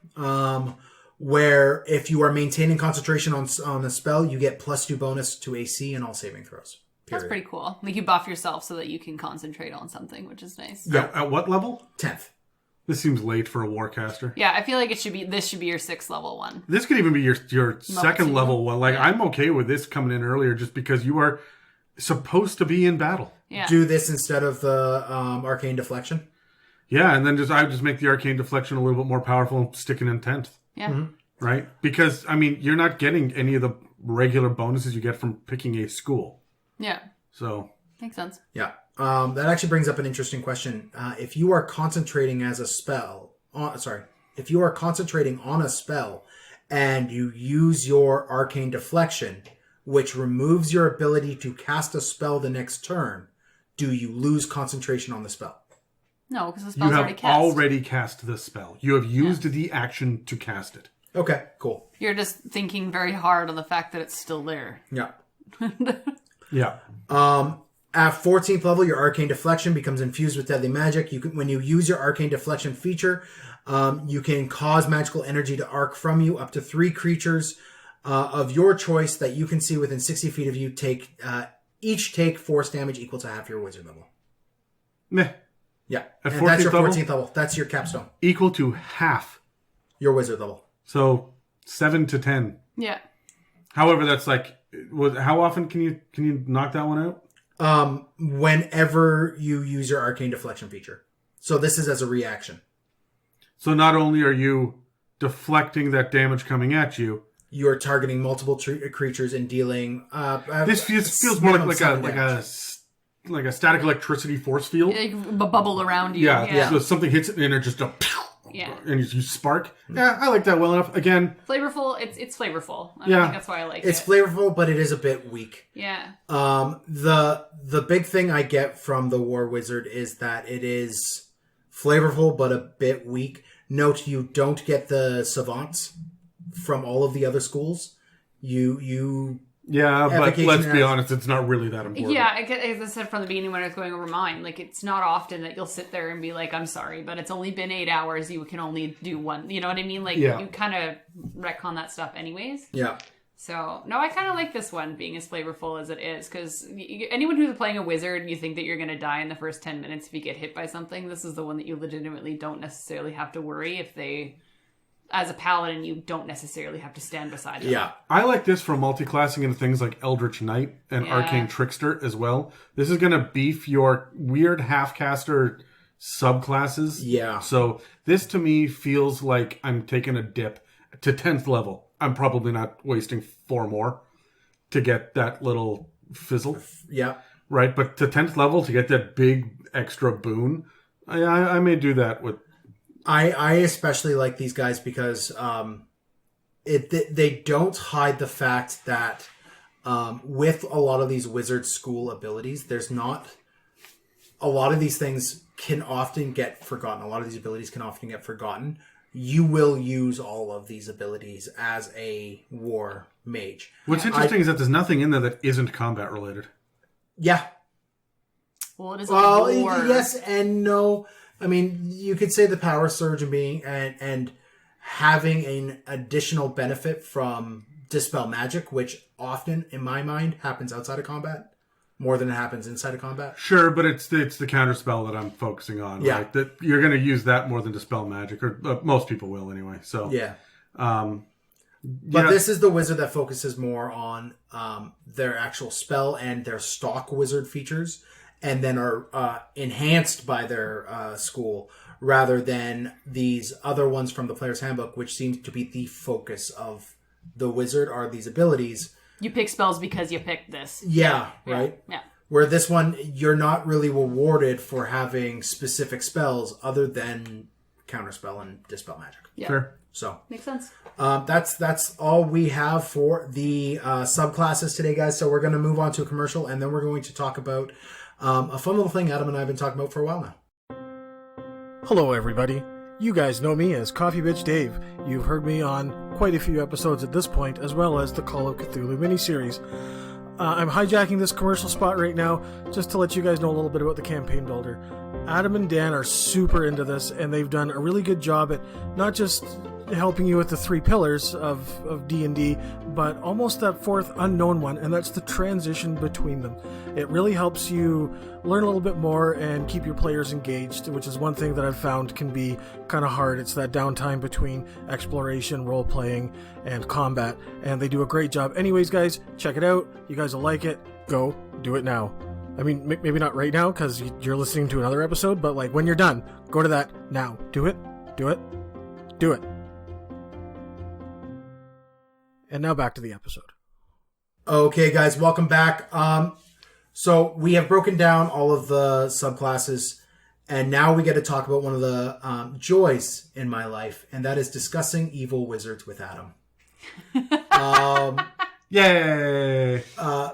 where if you are maintaining concentration on a spell, you get +2 bonus to AC and all saving throws. Period. That's pretty cool. Like, you buff yourself so that you can concentrate on something, which is nice. Yeah. At what level? 10th. This seems late for a Warcaster. Yeah, I feel like this should be your 6th level one. This could even be your second level one. Like, I'm okay with this coming in earlier just because you are supposed to be in battle. Yeah. Do this instead of the Arcane Deflection. Yeah, and then I just make the Arcane Deflection a little bit more powerful and stick it in 10th. Yeah. Right? Because, I mean, you're not getting any of the regular bonuses you get from picking a school. Yeah. So. Makes sense. Yeah. That actually brings up an interesting question. If you are concentrating on a spell and you use your Arcane Deflection, which removes your ability to cast a spell the next turn, do you lose concentration on the spell? No, because the spell's already cast. You have already cast the spell. You have used the action to cast it. Okay, cool. You're just thinking very hard on the fact that it's still there. Yeah. Yeah. At 14th level, your Arcane Deflection becomes infused with Deadly Magic. When you use your Arcane Deflection feature, you can cause magical energy to arc from you. Up to 3 creatures of your choice that you can see within 60 feet of you each take force damage equal to half your wizard level. Meh. Yeah. At and 14th that's your 14th level? level. That's your capstone. Equal to half. Your wizard level. So 7 to 10. Yeah. However, that's like, how often can you knock that one out? Whenever you use your Arcane Deflection feature. So this is as a reaction. So not only are you deflecting that damage coming at you, you are targeting multiple creatures and dealing. This feels more like a static electricity force field. Like a bubble around you. Yeah. So something hits it and it just and you spark. Yeah, I like that well enough. Again, flavorful. It's flavorful. I think that's why I like it. It's flavorful, but it is a bit weak. Yeah. The big thing I get from the War Wizard is that it is flavorful, but a bit weak. Note you don't get the savants from all of the other schools. Yeah, but let's be honest, it's not really that important. Yeah, as I said from the beginning when I was going over mine, like, it's not often that you'll sit there and be like, I'm sorry, but it's only been 8 hours, you can only do one. You know what I mean? Like, you kind of retcon that stuff anyways. Yeah. So, no, I kind of like this one being as flavorful as it is, because anyone who's playing a wizard and you think that you're going to die in the first 10 minutes if you get hit by something, this is the one that you legitimately don't necessarily have to worry if they... As a paladin, you don't necessarily have to stand beside them. Yeah. I like this for multi-classing into things like Eldritch Knight and Arcane Trickster as well. This is going to beef your weird half-caster subclasses. Yeah. So this to me feels like I'm taking a dip to 10th level. I'm probably not wasting 4 more to get that little fizzle. Yeah. Right? But to 10th level to get that big extra boon, I may do that with... I especially like these guys because they don't hide the fact that with a lot of these wizard school abilities, there's not... A lot of these things can often get forgotten. A lot of these abilities can often get forgotten. You will use all of these abilities as a war mage. What's interesting is that there's nothing in there that isn't combat related. Yeah. Well, it is a war. Yes and no. I mean, you could say the power surge and being and having an additional benefit from dispel magic, which often, in my mind, happens outside of combat more than it happens inside of combat. Sure, but it's the counter spell that I'm focusing on. Yeah, right? That you're going to use that more than dispel magic, or most people will anyway. So yeah. But this is the wizard that focuses more on their actual spell and their stock wizard features, and then are enhanced by their school, rather than these other ones from the Player's Handbook, which seems to be the focus of the wizard, are these abilities. You pick spells because you picked this. Yeah, right? Yeah. Where this one, you're not really rewarded for having specific spells other than counterspell and dispel magic. Yeah. Fair. So Makes sense. that's all we have for the subclasses today, guys. So we're going to move on to a commercial, and then we're going to talk about a fun little thing Adam and I have been talking about for a while now. Hello, everybody. You guys know me as Coffee Bitch Dave. You've heard me on quite a few episodes at this point, as well as the Call of Cthulhu miniseries. I'm hijacking this commercial spot right now just to let you guys know a little bit about the campaign builder. Adam and Dan are super into this, and they've done a really good job at not just helping you with the 3 pillars of D&D, but almost that 4th unknown one, and that's the transition between them. It really helps you learn a little bit more and keep your players engaged, which is one thing that I've found can be kind of hard. It's that downtime between exploration, role-playing, and combat, and they do a great job. Anyways, guys, check it out. You guys will like it. Go do it now. I mean, maybe not right now because you're listening to another episode, but like when you're done, go to that now. Do it. Do it. Do it. And now back to the episode. Okay, guys, welcome back. So we have broken down all of the subclasses, and now we get to talk about one of the joys in my life, and that is discussing evil wizards with Adam. Yay!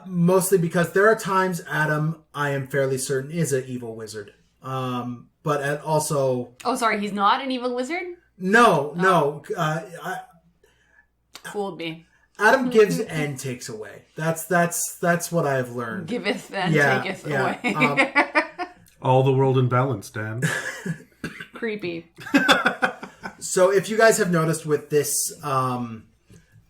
Mostly because there are times Adam, I am fairly certain, is an evil wizard. But also... Oh, sorry, he's not an evil wizard? No. Fooled me. Adam gives and takes away. That's what I have learned. Giveth and taketh away. All the world in balance, Dan. Creepy. So if you guys have noticed with this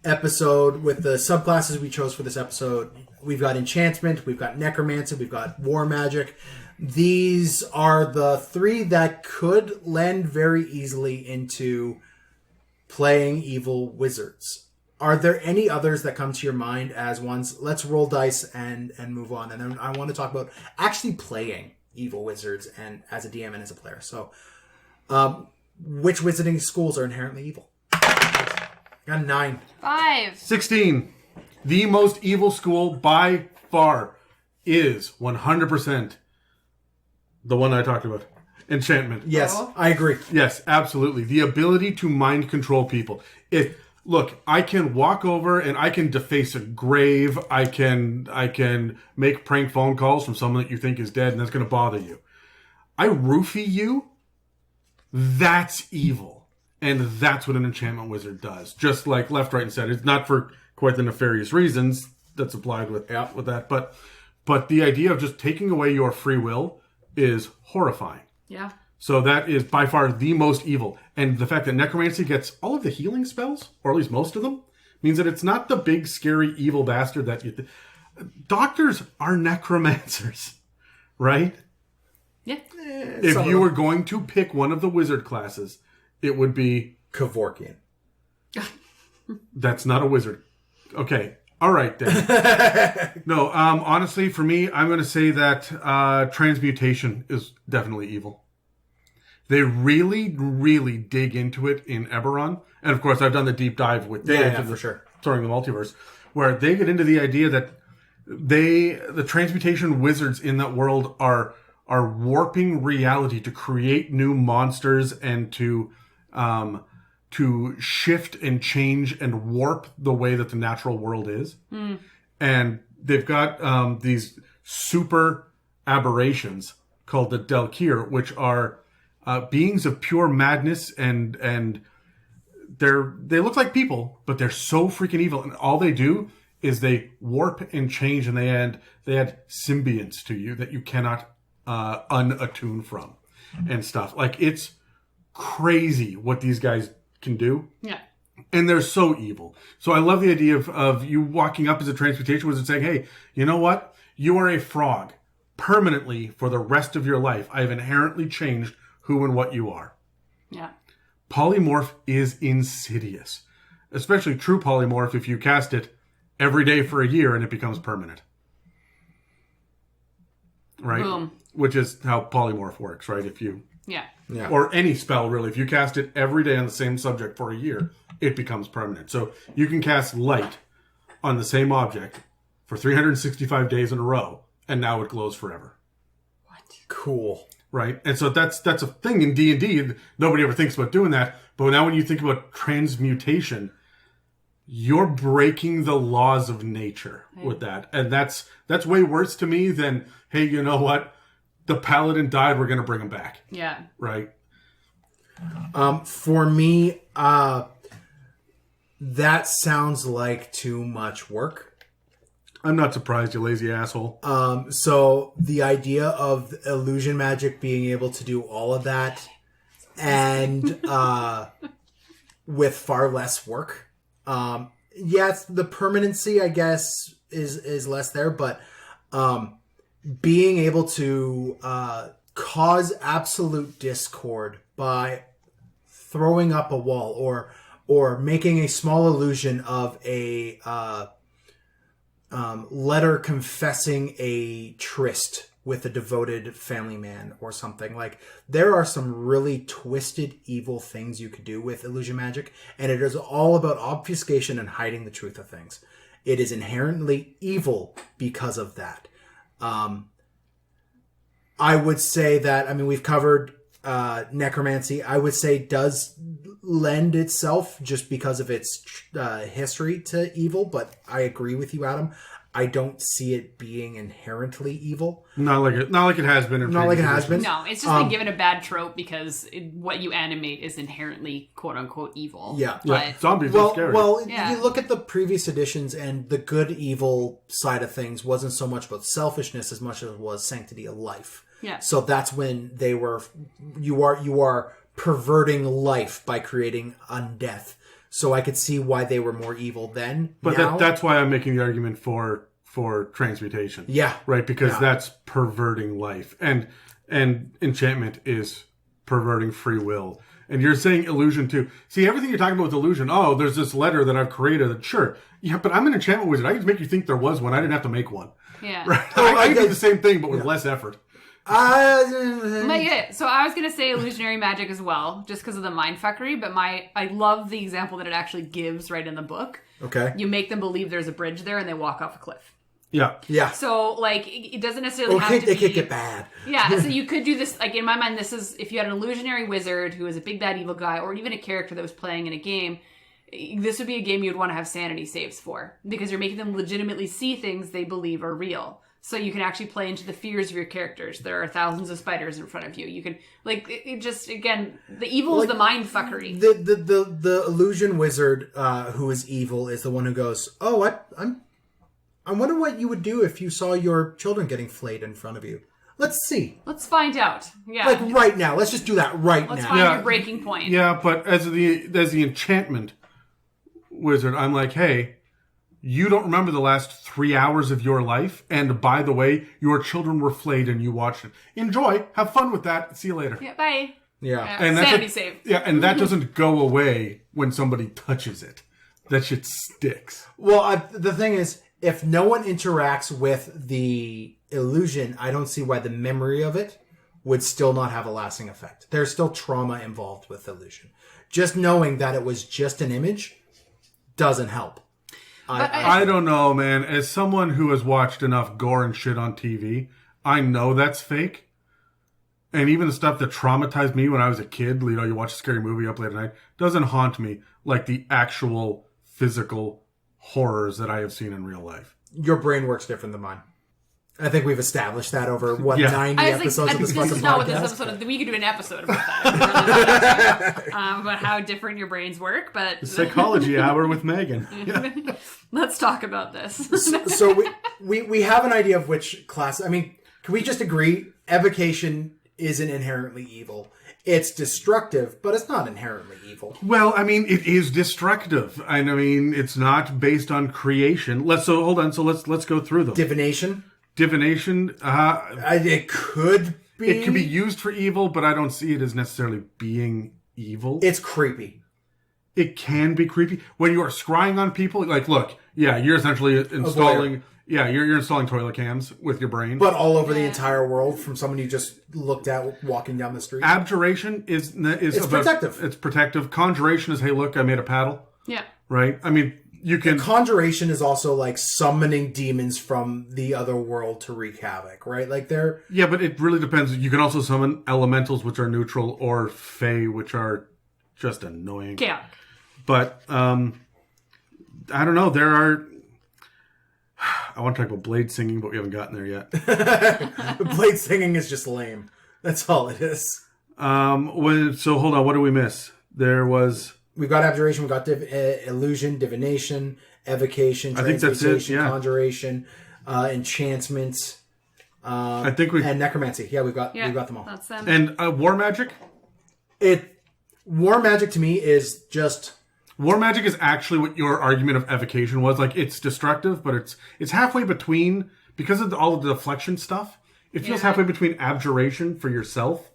episode, with the subclasses we chose for this episode, we've got Enchantment, we've got Necromancy, we've got War Magic. These are the 3 that could lend very easily into playing evil wizards. Are there any others that come to your mind as ones? Let's roll dice and move on. And then I want to talk about actually playing evil wizards and as a DM and as a player. So, which wizarding schools are inherently evil? Got 9. 5. 16. The most evil school by far is 100% the one I talked about. Enchantment. Yes, I agree. Yes, absolutely. The ability to mind control people. Look, I can walk over and I can deface a grave. I can make prank phone calls from someone that you think is dead, and that's going to bother you. I roofie you. That's evil. And that's what an enchantment wizard does. Just like Left, Right, and Center. It's not for quite the nefarious reasons that's applied with that. But the idea of just taking away your free will is horrifying. Yeah. So that is by far the most evil. And the fact that Necromancy gets all of the healing spells, or at least most of them, means that it's not the big, scary, evil bastard that you... Doctors are necromancers, right? Yeah. If you were going to pick one of the wizard classes, it would be... Kevorkian. That's not a wizard. Okay. All right, then. No, honestly, for me, I'm going to say that transmutation is definitely evil. They really, really dig into it in Eberron. And, of course, I've done the deep dive with Dave for sure. Touring the Multiverse, where they get into the idea that the transmutation wizards in that world are warping reality to create new monsters and to shift and change and warp the way that the natural world is. And they've got these super aberrations called the Delkir, which are beings of pure madness, and they look like people, but they're so freaking evil. And all they do is they warp and change, and they add symbionts to you that you cannot unattune from and stuff. Like, it's crazy what these guys can do. Yeah. And they're so evil. So I love the idea of you walking up as a transmutation wizard saying, hey, you know what? You are a frog permanently for the rest of your life. I have inherently changed who and what you are. Yeah. Polymorph is insidious. Especially true polymorph if you cast it every day for a year and it becomes permanent. Right? Boom. Which is how polymorph works, right? If you... Yeah. Or any spell, really. If you cast it every day on the same subject for a year, it becomes permanent. So you can cast light on the same object for 365 days in a row, and now it glows forever. What? Cool. Right? And so that's a thing in D&D. Nobody ever thinks about doing that. But now when you think about transmutation, you're breaking the laws of nature with that. And that's way worse to me than, hey, you know what? The paladin died, we're going to bring him back. Yeah. Right? For me, that sounds like too much work. I'm not surprised, you lazy asshole. So the idea of illusion magic being able to do all of that and with far less work. Yes, the permanency, I guess, is less there, but being able to cause absolute discord by throwing up a wall or making a small illusion of a letter confessing a tryst with a devoted family man or something. Like, there are some really twisted, evil things you could do with illusion magic, and it is all about obfuscation and hiding the truth of things. It is inherently evil because of that. I would say that, I mean, we've covered necromancy. I would say does lend itself just because of its history to evil, but I agree with you, Adam. I don't see it being inherently evil. Not like it has been. Not like it has been. No, it's just been given a bad trope because what you animate is inherently "quote unquote" evil. Yeah, but zombies are scary. Well, you look at the previous editions, and the good evil side of things wasn't so much about selfishness as much as it was sanctity of life. Yeah. So that's when they were. You are perverting life by creating undeath. So I could see why they were more evil then. But that's why I'm making the argument for transmutation. Yeah. Right? Because that's perverting life. And enchantment is perverting free will. And you're saying illusion too. See, everything you're talking about with illusion, oh, there's this letter that I've created. Sure. Yeah, but I'm an enchantment wizard. I can make you think there was one. I didn't have to make one. Yeah. Right? I can do the same thing, but with less effort. So I was gonna say illusionary magic as well, just because of the mindfuckery. But I love the example that it actually gives right in the book. Okay. You make them believe there's a bridge there, and they walk off a cliff. Yeah. Yeah. So like, it doesn't necessarily have to be. It could get bad. Yeah. So you could do this. Like in my mind, this is if you had an illusionary wizard who is a big bad evil guy, or even a character that was playing in a game. This would be a game you'd want to have sanity saves for, because you're making them legitimately see things they believe are real. So you can actually play into the fears of your characters. There are thousands of spiders in front of you. You can, like, it just, again, the evil is the mind fuckery. The illusion wizard who is evil is the one who goes, oh, I wonder what you would do if you saw your children getting flayed in front of you. Let's see. Let's find out. Yeah. Like right now. Let's just do that right now. Let's find your breaking point. Yeah, but as the enchantment, wizard, I'm like, hey, you don't remember the last 3 hours of your life, and by the way, your children were flayed and you watched it. Enjoy, have fun with that. See you later. Yeah, bye. Yeah. And sanity save. Yeah, and that doesn't go away when somebody touches it. That shit sticks. Well, the thing is, if no one interacts with the illusion, I don't see why the memory of it would still not have a lasting effect. There's still trauma involved with illusion. Just knowing that it was just an image doesn't help. I don't know, man. As someone who has watched enough gore and shit on TV, I know that's fake. And even the stuff that traumatized me when I was a kid, you know, you watch a scary movie up late at night, doesn't haunt me like the actual physical horrors that I have seen in real life. Your brain works different than mine. I think we've established that over, 90 episodes of this fucking podcast? This is not what this episode. We could do an episode about that. About how different your brains work. But Psychology Hour with Megan. Yeah. Let's talk about this. So we have an idea of which class... I mean, can we just agree evocation isn't inherently evil? It's destructive, but it's not inherently evil. Well, I mean, it is destructive. I mean, it's not based on creation. Let's go through them. Divination? Divination, it could be. It can be used for evil, but I don't see it as necessarily being evil. It's creepy. It can be creepy when you are scrying on people. Like, look, yeah, you're essentially installing. Yeah, you're installing toilet cams with your brain, but all over the entire world from someone you just looked at walking down the street. Abjuration is protective. It's protective. Conjuration is, hey, look, I made a paddle. Yeah. Right. I mean. You can Conjuration is also like summoning demons from the other world to wreak havoc, right? Like they're... Yeah, but it really depends. You can also summon elementals, which are neutral, or fae, which are just annoying. Yeah. But, I don't know. There are... I want to talk about blade singing, but we haven't gotten there yet. Blade singing is just lame. That's all it is. So hold on. What did we miss? There was... We've got abjuration, we've got illusion, divination, evocation, transmutation, conjuration, enchantment, I think and necromancy. Yeah, we've got them all. That's them. And war magic? War magic to me is just... War magic is actually what your argument of evocation was. Like, it's destructive, but it's halfway between, because of all of the deflection stuff, it feels halfway between abjuration for yourself.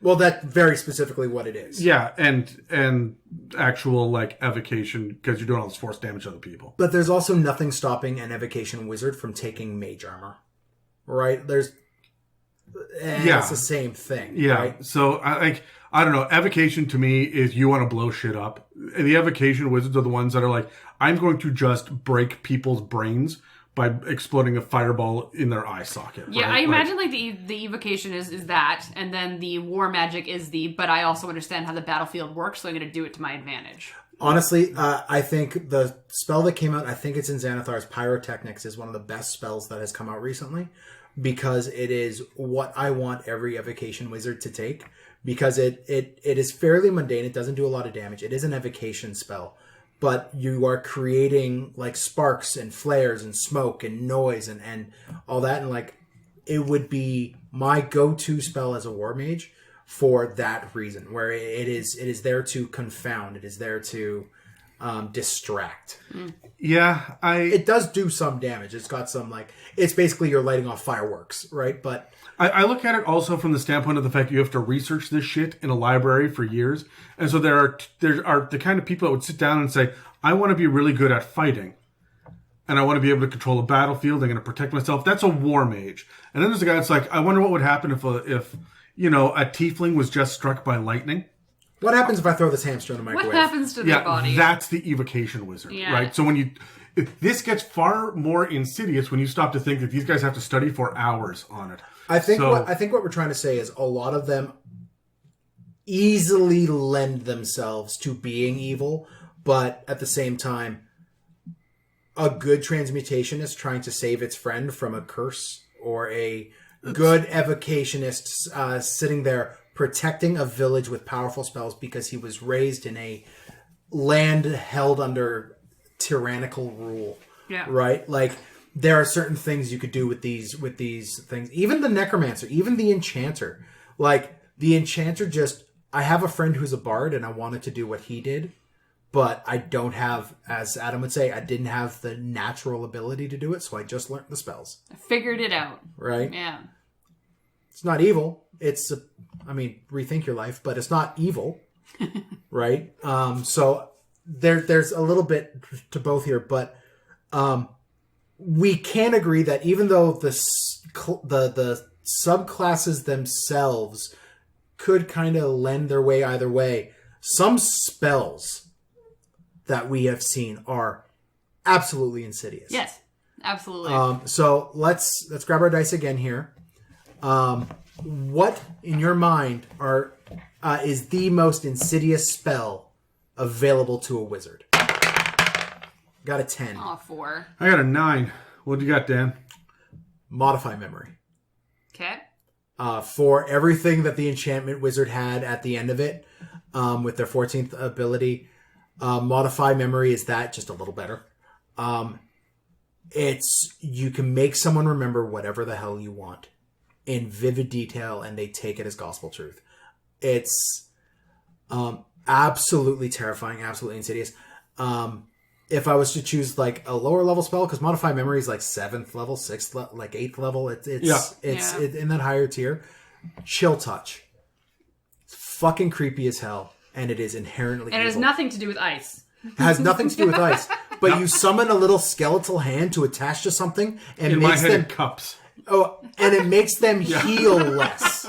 Well, that's very specifically what it is. Yeah, and actual, like, evocation, because you're doing all this force damage to other people. But there's also nothing stopping an evocation wizard from taking mage armor. Right? It's the same thing. Yeah, right? So, I don't know, evocation to me is you want to blow shit up. And the evocation wizards are the ones that are like, I'm going to just break people's brains by exploding a fireball in their eye socket. Yeah, right? I imagine like the evocation is that, and then the war magic is but I also understand how the battlefield works, so I'm going to do it to my advantage. Honestly, I think the spell that came out, I think it's in Xanathar's Pyrotechnics, is one of the best spells that has come out recently, because it is what I want every evocation wizard to take, because it is fairly mundane, it doesn't do a lot of damage, it is an evocation spell. But you are creating like sparks and flares and smoke and noise and all that. And like, it would be my go-to spell as a war mage for that reason, where it is there to confound. It is there to distract. Yeah, it does do some damage. It's got some it's basically you're lighting off fireworks, right? But I look at it also from the standpoint of the fact that you have to research this shit in a library for years. And so there are the kind of people that would sit down and say, I want to be really good at fighting. And I want to be able to control a battlefield. I'm going to protect myself. That's a war mage. And then there's a guy that's like, I wonder what would happen if a tiefling was just struck by lightning. What happens if I throw this hamster in the microwave? What happens to their body? That's the evocation wizard, right? So this gets far more insidious when you stop to think that these guys have to study for hours on it. I think what we're trying to say is a lot of them easily lend themselves to being evil, but at the same time, a good transmutationist trying to save its friend from a curse, or a good evocationist sitting there protecting a village with powerful spells because he was raised in a land held under tyrannical rule. Yeah. Right? Like, there are certain things you could do with these things. Even the necromancer, even the enchanter. Like, the enchanter I have a friend who's a bard and I wanted to do what he did, but I don't have, as Adam would say, I didn't have the natural ability to do it, so I just learned the spells. I figured it out. Right? Yeah. It's not evil. It's, rethink your life, but it's not evil. Right? So there's a little bit to both here, but we can agree that even though the subclasses themselves could kind of lend their way either way, some spells that we have seen are absolutely insidious. Yes, absolutely. So let's grab our dice again here. What in your mind is the most insidious spell available to a wizard? Got a 10. Oh, 4. I got a 9. What do you got, Dan? Modify memory. Okay. For everything that the enchantment wizard had at the end of it, with their 14th ability, modify memory is that, just a little better. You can make someone remember whatever the hell you want in vivid detail, and they take it as gospel truth. It's absolutely terrifying, absolutely insidious. If I was to choose like a lower level spell, because modify memory is like 7th level, 6th level, like 8th level, it's in that higher tier. Chill touch. It's fucking creepy as hell, and it is inherently And it has evil. nothing to do with ice. It has nothing to do with ice, but you summon a little skeletal hand to attach to something, and In makes my head, them cups. and it makes them heal less.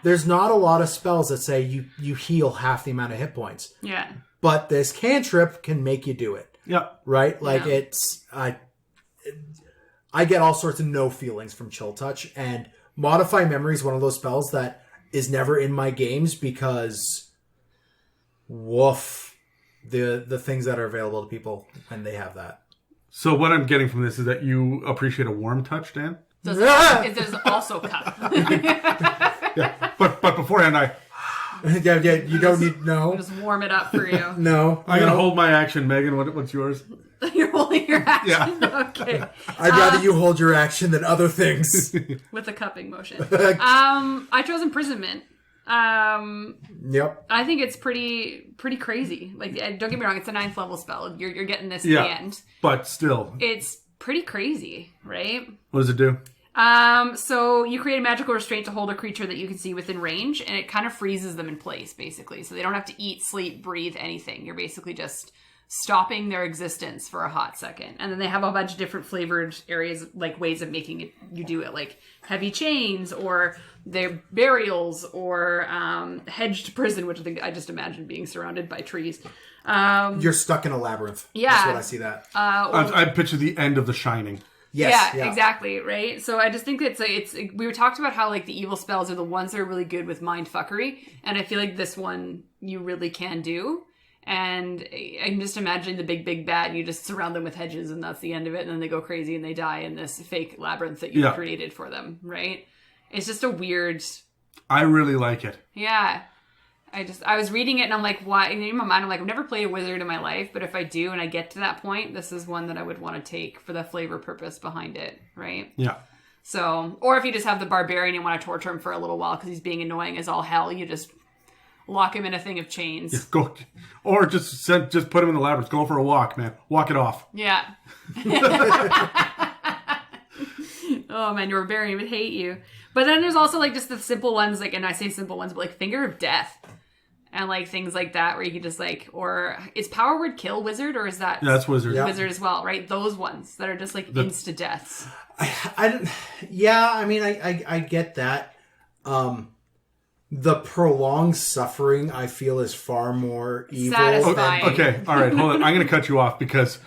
There's not a lot of spells that say you heal half the amount of hit points. Yeah. But this cantrip can make you do it. Yep. Right? Like Yeah. it's I get all sorts of no feelings from Chill Touch, and Modify Memory is one of those spells that is never in my games because woof, the things that are available to people when they have that. So what I'm getting from this is that you appreciate a warm touch, Dan? It does also cup. Yeah. But beforehand, yeah, you don't need no. Just warm it up for you. No. I'm going to hold my action. Megan, what's yours? You're holding your action. Yeah. Okay. I'd rather you hold your action than other things. With a cupping motion. I chose imprisonment. Yep. I think it's pretty crazy. Like, don't get me wrong, it's a 9th level spell. You're getting this at the end. But still. It's pretty crazy, right? What does it do? So you create a magical restraint to hold a creature that you can see within range, and it kind of freezes them in place, basically. So they don't have to eat, sleep, breathe, anything. You're basically just stopping their existence for a hot second. And then they have a bunch of different flavored areas, like ways of making it, you do it, like heavy chains, or their burials, or hedged prison, which I just imagine being surrounded by trees. You're stuck in a labyrinth. Yeah. That's what I see that. I picture the end of The Shining. Yes, yeah, exactly, right? So I just think we were talked about how like the evil spells are the ones that are really good with mind fuckery, and I feel like this one you really can do. And I'm just imagining the big bad, you just surround them with hedges, and that's the end of it, and then they go crazy and they die in this fake labyrinth that you created for them, right? It's just a weird... I really like it. Yeah. I was reading it and I'm like, why? And in my mind, I'm like, I've never played a wizard in my life, but if I do and I get to that point, this is one that I would want to take for the flavor purpose behind it, right? Yeah. So, or if you just have the barbarian and want to torture him for a little while because he's being annoying as all hell, you just lock him in a thing of chains. Just go, or just put him in the labyrinth. Go for a walk, man. Walk it off. Yeah. Oh man, your barbarian would hate you. But then there's also like just the simple ones, like, and I say simple ones, but like Finger of Death. And like things like that where you can just like, or is Power Word Kill wizard, or is that that's wizard? Yeah. Wizard as well, right? Those ones that are just like insta deaths. I get that. The prolonged suffering I feel is far more evil. Satisfying. Okay, all right, hold on. I'm going to cut you off because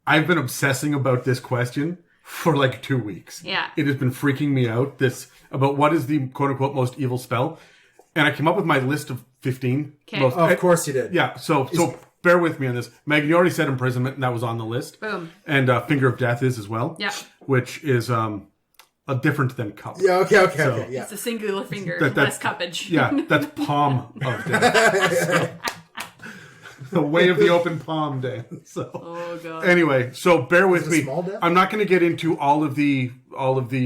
I've been obsessing about this question for like 2 weeks. Yeah. It has been freaking me out, about what is the quote-unquote most evil spell. And I came up with my list of 15. Okay. Of course you did. Yeah, so bear with me on this. Megan, you already said imprisonment, and that was on the list. Boom. And Finger of Death is as well. Yeah. Which is a different than cup. Yeah, okay. Yeah. It's a singular finger, that's less cuppage. Yeah, that's palm of death. The way of the open palm, Dan. So, oh god. Anyway, so bear with me. Small death? I'm not going to get into all of the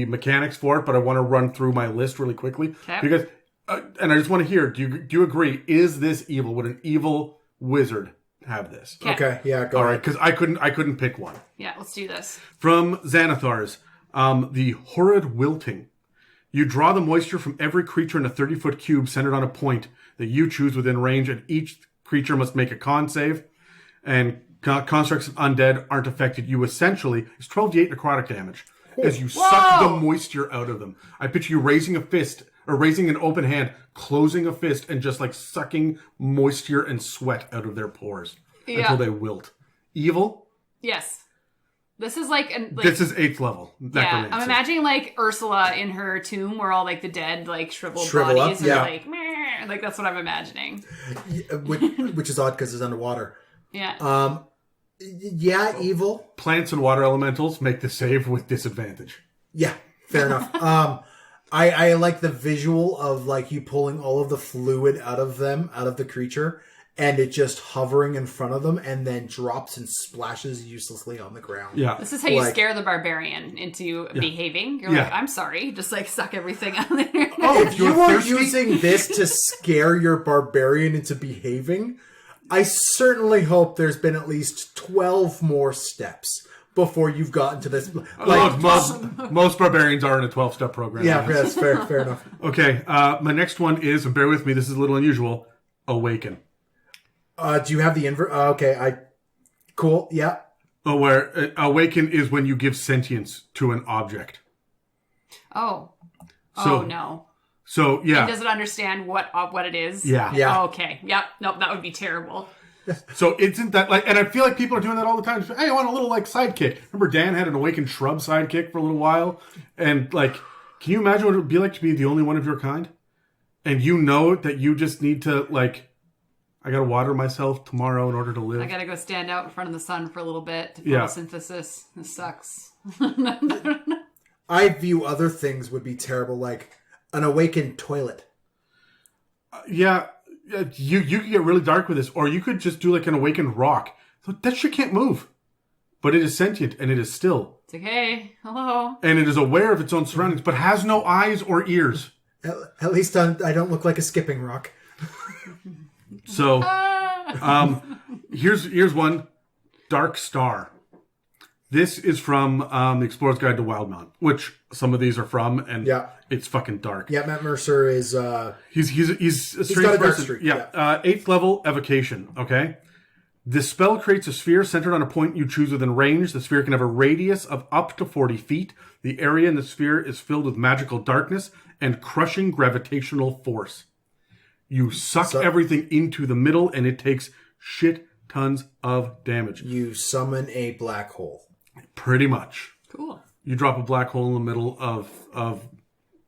mechanics for it, but I want to run through my list really quickly because, and I just want to hear: do you agree? Is this evil? Would an evil wizard have this. Okay, yeah, go All ahead. right, because I couldn't pick one. Yeah, let's do this. From Xanathar's, the Horrid Wilting. You draw the moisture from every creature in a 30-foot cube centered on a point that you choose within range, and each creature must make a con save. And constructs of undead aren't affected. You essentially, it's 12d8 necrotic damage as you suck the moisture out of them. I picture you raising a fist, or raising an open hand, closing a fist, and just like sucking moisture and sweat out of their pores until they wilt. Evil? Yes. This is like this is 8th level. Yeah, I'm imagining like Ursula in her tomb where all like the dead like shrivel bodies up, are like, meh, like that's what I'm imagining. Which is odd because it's underwater. Yeah. Yeah, evil. Plants and water elementals make the save with disadvantage. Yeah, fair enough. I like the visual of like you pulling all of the fluid out of the creature, and it just hovering in front of them and then drops and splashes uselessly on the ground. Yeah. This is how you scare the barbarian into behaving. You're like, I'm sorry, just like suck everything out of there. Oh, if you were using this to scare your barbarian into behaving, I certainly hope there's been at least 12 more steps before you've gotten to this. Like, most barbarians are in a 12-step program. Yeah, that's fair enough. Okay, my next one is, and bear with me, this is a little unusual, Awaken. Do you have the invert? Okay, cool, yeah. Where Awaken is when you give sentience to an object. Oh. So, no. So, yeah. And does it understand what it is? Yeah. Yeah. Oh, okay. Yep. Nope, that would be terrible. So isn't that like, and I feel like people are doing that all the time. Hey, I want a little like sidekick. Remember Dan had an Awakened Shrub sidekick for a little while? And like, can you imagine what it would be like to be the only one of your kind? And you know that you just need to like, I gotta water myself tomorrow in order to live. I gotta go stand out in front of the sun for a little bit to photosynthesis. This sucks. I view other things would be terrible, like an awakened toilet. You could get really dark with this, or you could just do like an awakened rock. So that shit can't move, but it is sentient and it is still. It's okay. Hello. And it is aware of its own surroundings, but has no eyes or ears. At least I don't look like a skipping rock. So, here's one. Dark Star. This is from the Explorer's Guide to Wildmount, which some of these are from, and it's fucking dark. Yeah, Matt Mercer is... He's a strange got a dark person. streak. Yeah. 8th level Evocation, okay? This spell creates a sphere centered on a point you choose within range. The sphere can have a radius of up to 40 feet. The area in the sphere is filled with magical darkness and crushing gravitational force. You suck everything into the middle, and it takes shit tons of damage. You summon a black hole. Pretty much. Cool. You drop a black hole in the middle of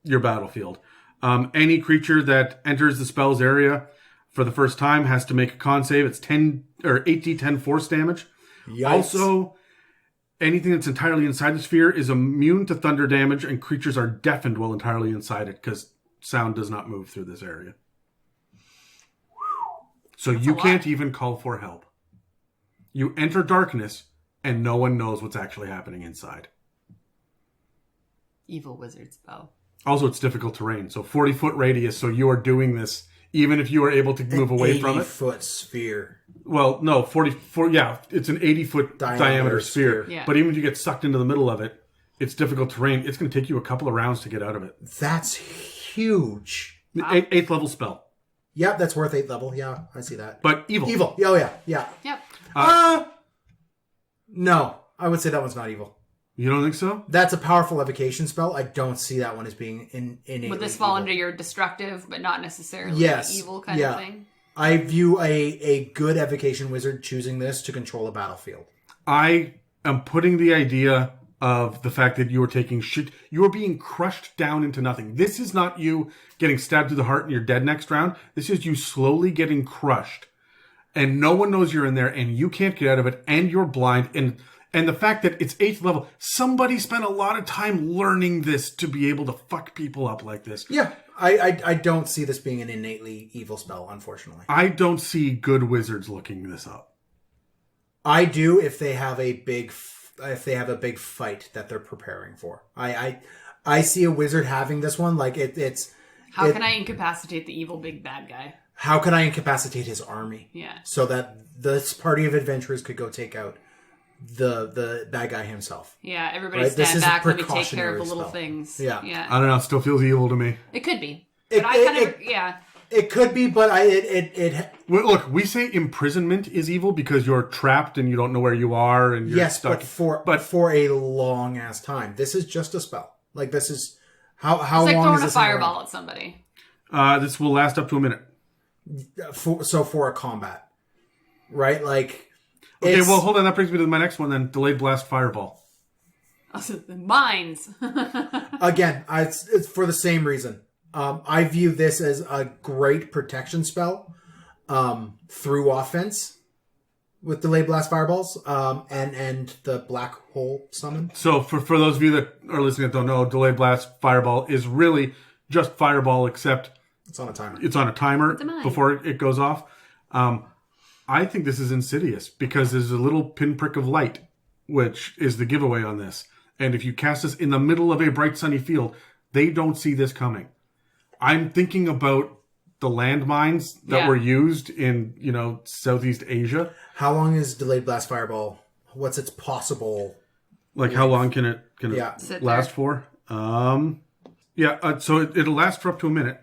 your battlefield. Any creature that enters the spell's area for the first time has to make a con save. It's 8d10 force damage. Yikes. Also, anything that's entirely inside the sphere is immune to thunder damage, and creatures are deafened while entirely inside it because sound does not move through this area. So you can't even call for help. You enter darkness, and no one knows what's actually happening inside. Evil wizard spell. Also, it's difficult terrain. So 40-foot radius, so you are doing this even if you are able to move away from it. 80-foot sphere. Well, no, 44, it's an 80-foot diameter sphere. Yeah. But even if you get sucked into the middle of it, it's difficult terrain. It's going to take you a couple of rounds to get out of it. That's huge. Wow. 8th level spell. Yep, that's worth 8th level. Yeah, I see that. But evil. Evil. Oh, yeah. Yep. No, I would say that one's not evil. You don't think so? That's a powerful evocation spell. I don't see that one as being innately Would this fall evil. under your destructive but not necessarily evil kind of thing? I view a good evocation wizard choosing this to control a battlefield. I am putting the idea of the fact that you are taking shit. You are being crushed down into nothing. This is not you getting stabbed through the heart and you're dead next round. This is you slowly getting crushed. And no one knows you're in there and you can't get out of it and you're blind. And the fact that it's 8th level, somebody spent a lot of time learning this to be able to fuck people up like this. Yeah, I don't see this being an innately evil spell, unfortunately. I don't see good wizards looking this up. I do if they have a big fight that they're preparing for. I see a wizard having this one like it's. How can I incapacitate the evil big bad guy? how can I incapacitate his army? Yeah. So that this party of adventurers could go take out the bad guy himself. Yeah, everybody Right? This stand is a back, let me take care of the precautionary little spell. things. Yeah. I don't know. It still feels evil to me. It could be. It- But I kind of, it- It could be, but Well, look, we say imprisonment is evil because you're trapped and you don't know where you are and you're stuck. but for a long ass time. This is just a spell. Like this is how it's like long throwing is a this fireball at somebody. This will last up to a minute. for a combat, right? Like Okay, well, hold on. That brings me to my next one then. Delayed blast fireball. Mines. again, it's for the same reason. I view this as a great protection spell through offense with delayed blast fireballs and the black hole summon. So for those of you that are listening that don't know, delayed blast fireball is really just fireball, except It's on a timer. it's on a timer It's a mine. before it goes off. I think this is insidious because there's a little pinprick of light, which is the giveaway on this. And if you cast this in the middle of a bright sunny field, they don't see this coming. I'm thinking about the landmines that were used in, Southeast Asia. How long is delayed blast fireball? What's its possible? Like, how long can it Sit last there. for? So it'll last for up to a minute,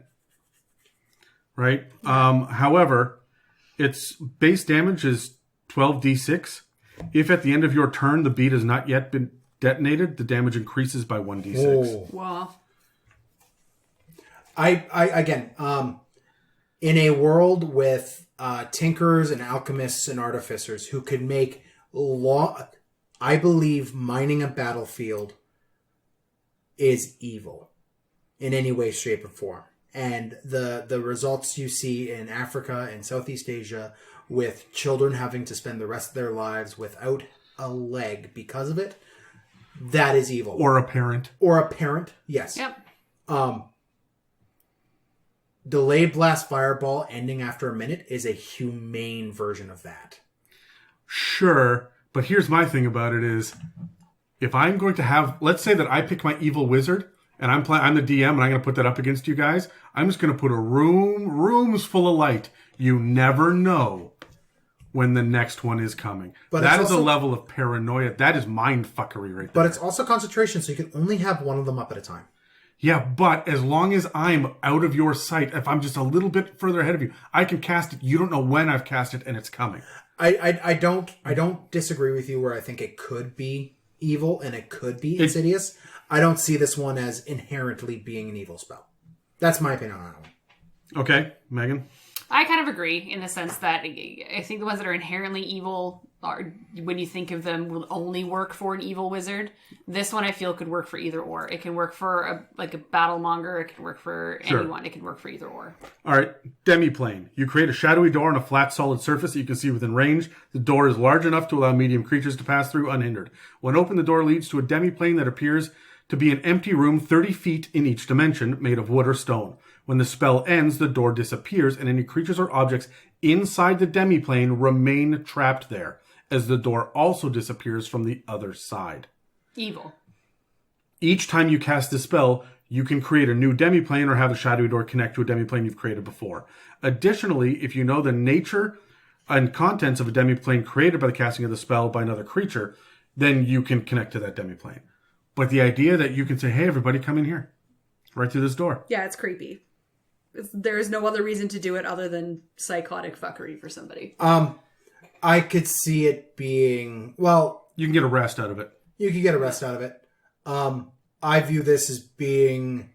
right? However, its base damage is 12d6. If at the end of your turn the bead has not yet been detonated, the damage increases by 1d6. Whoa. Wow. Again, in a world with tinkerers and alchemists and artificers who could make I believe mining a battlefield is evil in any way, shape, or form. And the results you see in Africa and Southeast Asia with children having to spend the rest of their lives without a leg because of it, that is evil. Or a parent. Or a parent, yes. Yep. Delayed blast fireball ending after a minute is a humane version of that. Sure, but here's my thing about it is, if I'm going to have, let's say that I pick my evil wizard, and I'm the DM, and I'm going to put that up against you guys, I'm just going to put rooms full of light. You never know when the next one is coming. But that it's is also, a level of paranoia. That is mind fuckery right there. But it's also concentration, so you can only have one of them up at a time. Yeah, but as long as I'm out of your sight, if I'm just a little bit further ahead of you, I can cast it. You don't know when I've cast it, and it's coming. I don't disagree with you where I think it could be evil and it could be insidious. I don't see this one as inherently being an evil spell. That's my opinion on that one. Okay, Megan? I kind of agree in the sense that I think the ones that are inherently evil are, when you think of them, will only work for an evil wizard. This one I feel could work for either or. It can work for a battlemonger. It can work for anyone. It can work for either or. All right, demiplane. You create a shadowy door on a flat, solid surface that you can see within range. The door is large enough to allow medium creatures to pass through unhindered. When open, the door leads to a demiplane that appears to be an empty room 30 feet in each dimension, made of wood or stone. When the spell ends, the door disappears, and any creatures or objects inside the demiplane remain trapped there, as the door also disappears from the other side. Evil. Each time you cast this spell, you can create a new demiplane or have a shadowy door connect to a demiplane you've created before. Additionally, if you know the nature and contents of a demiplane created by the casting of the spell by another creature, then you can connect to that demiplane. But the idea that you can say, hey, everybody, come in here. Right through this door. Yeah, it's creepy. There is no other reason to do it other than psychotic fuckery for somebody. I could see it being, well... You can get a rest out of it. You could get a rest out of it. I view this as being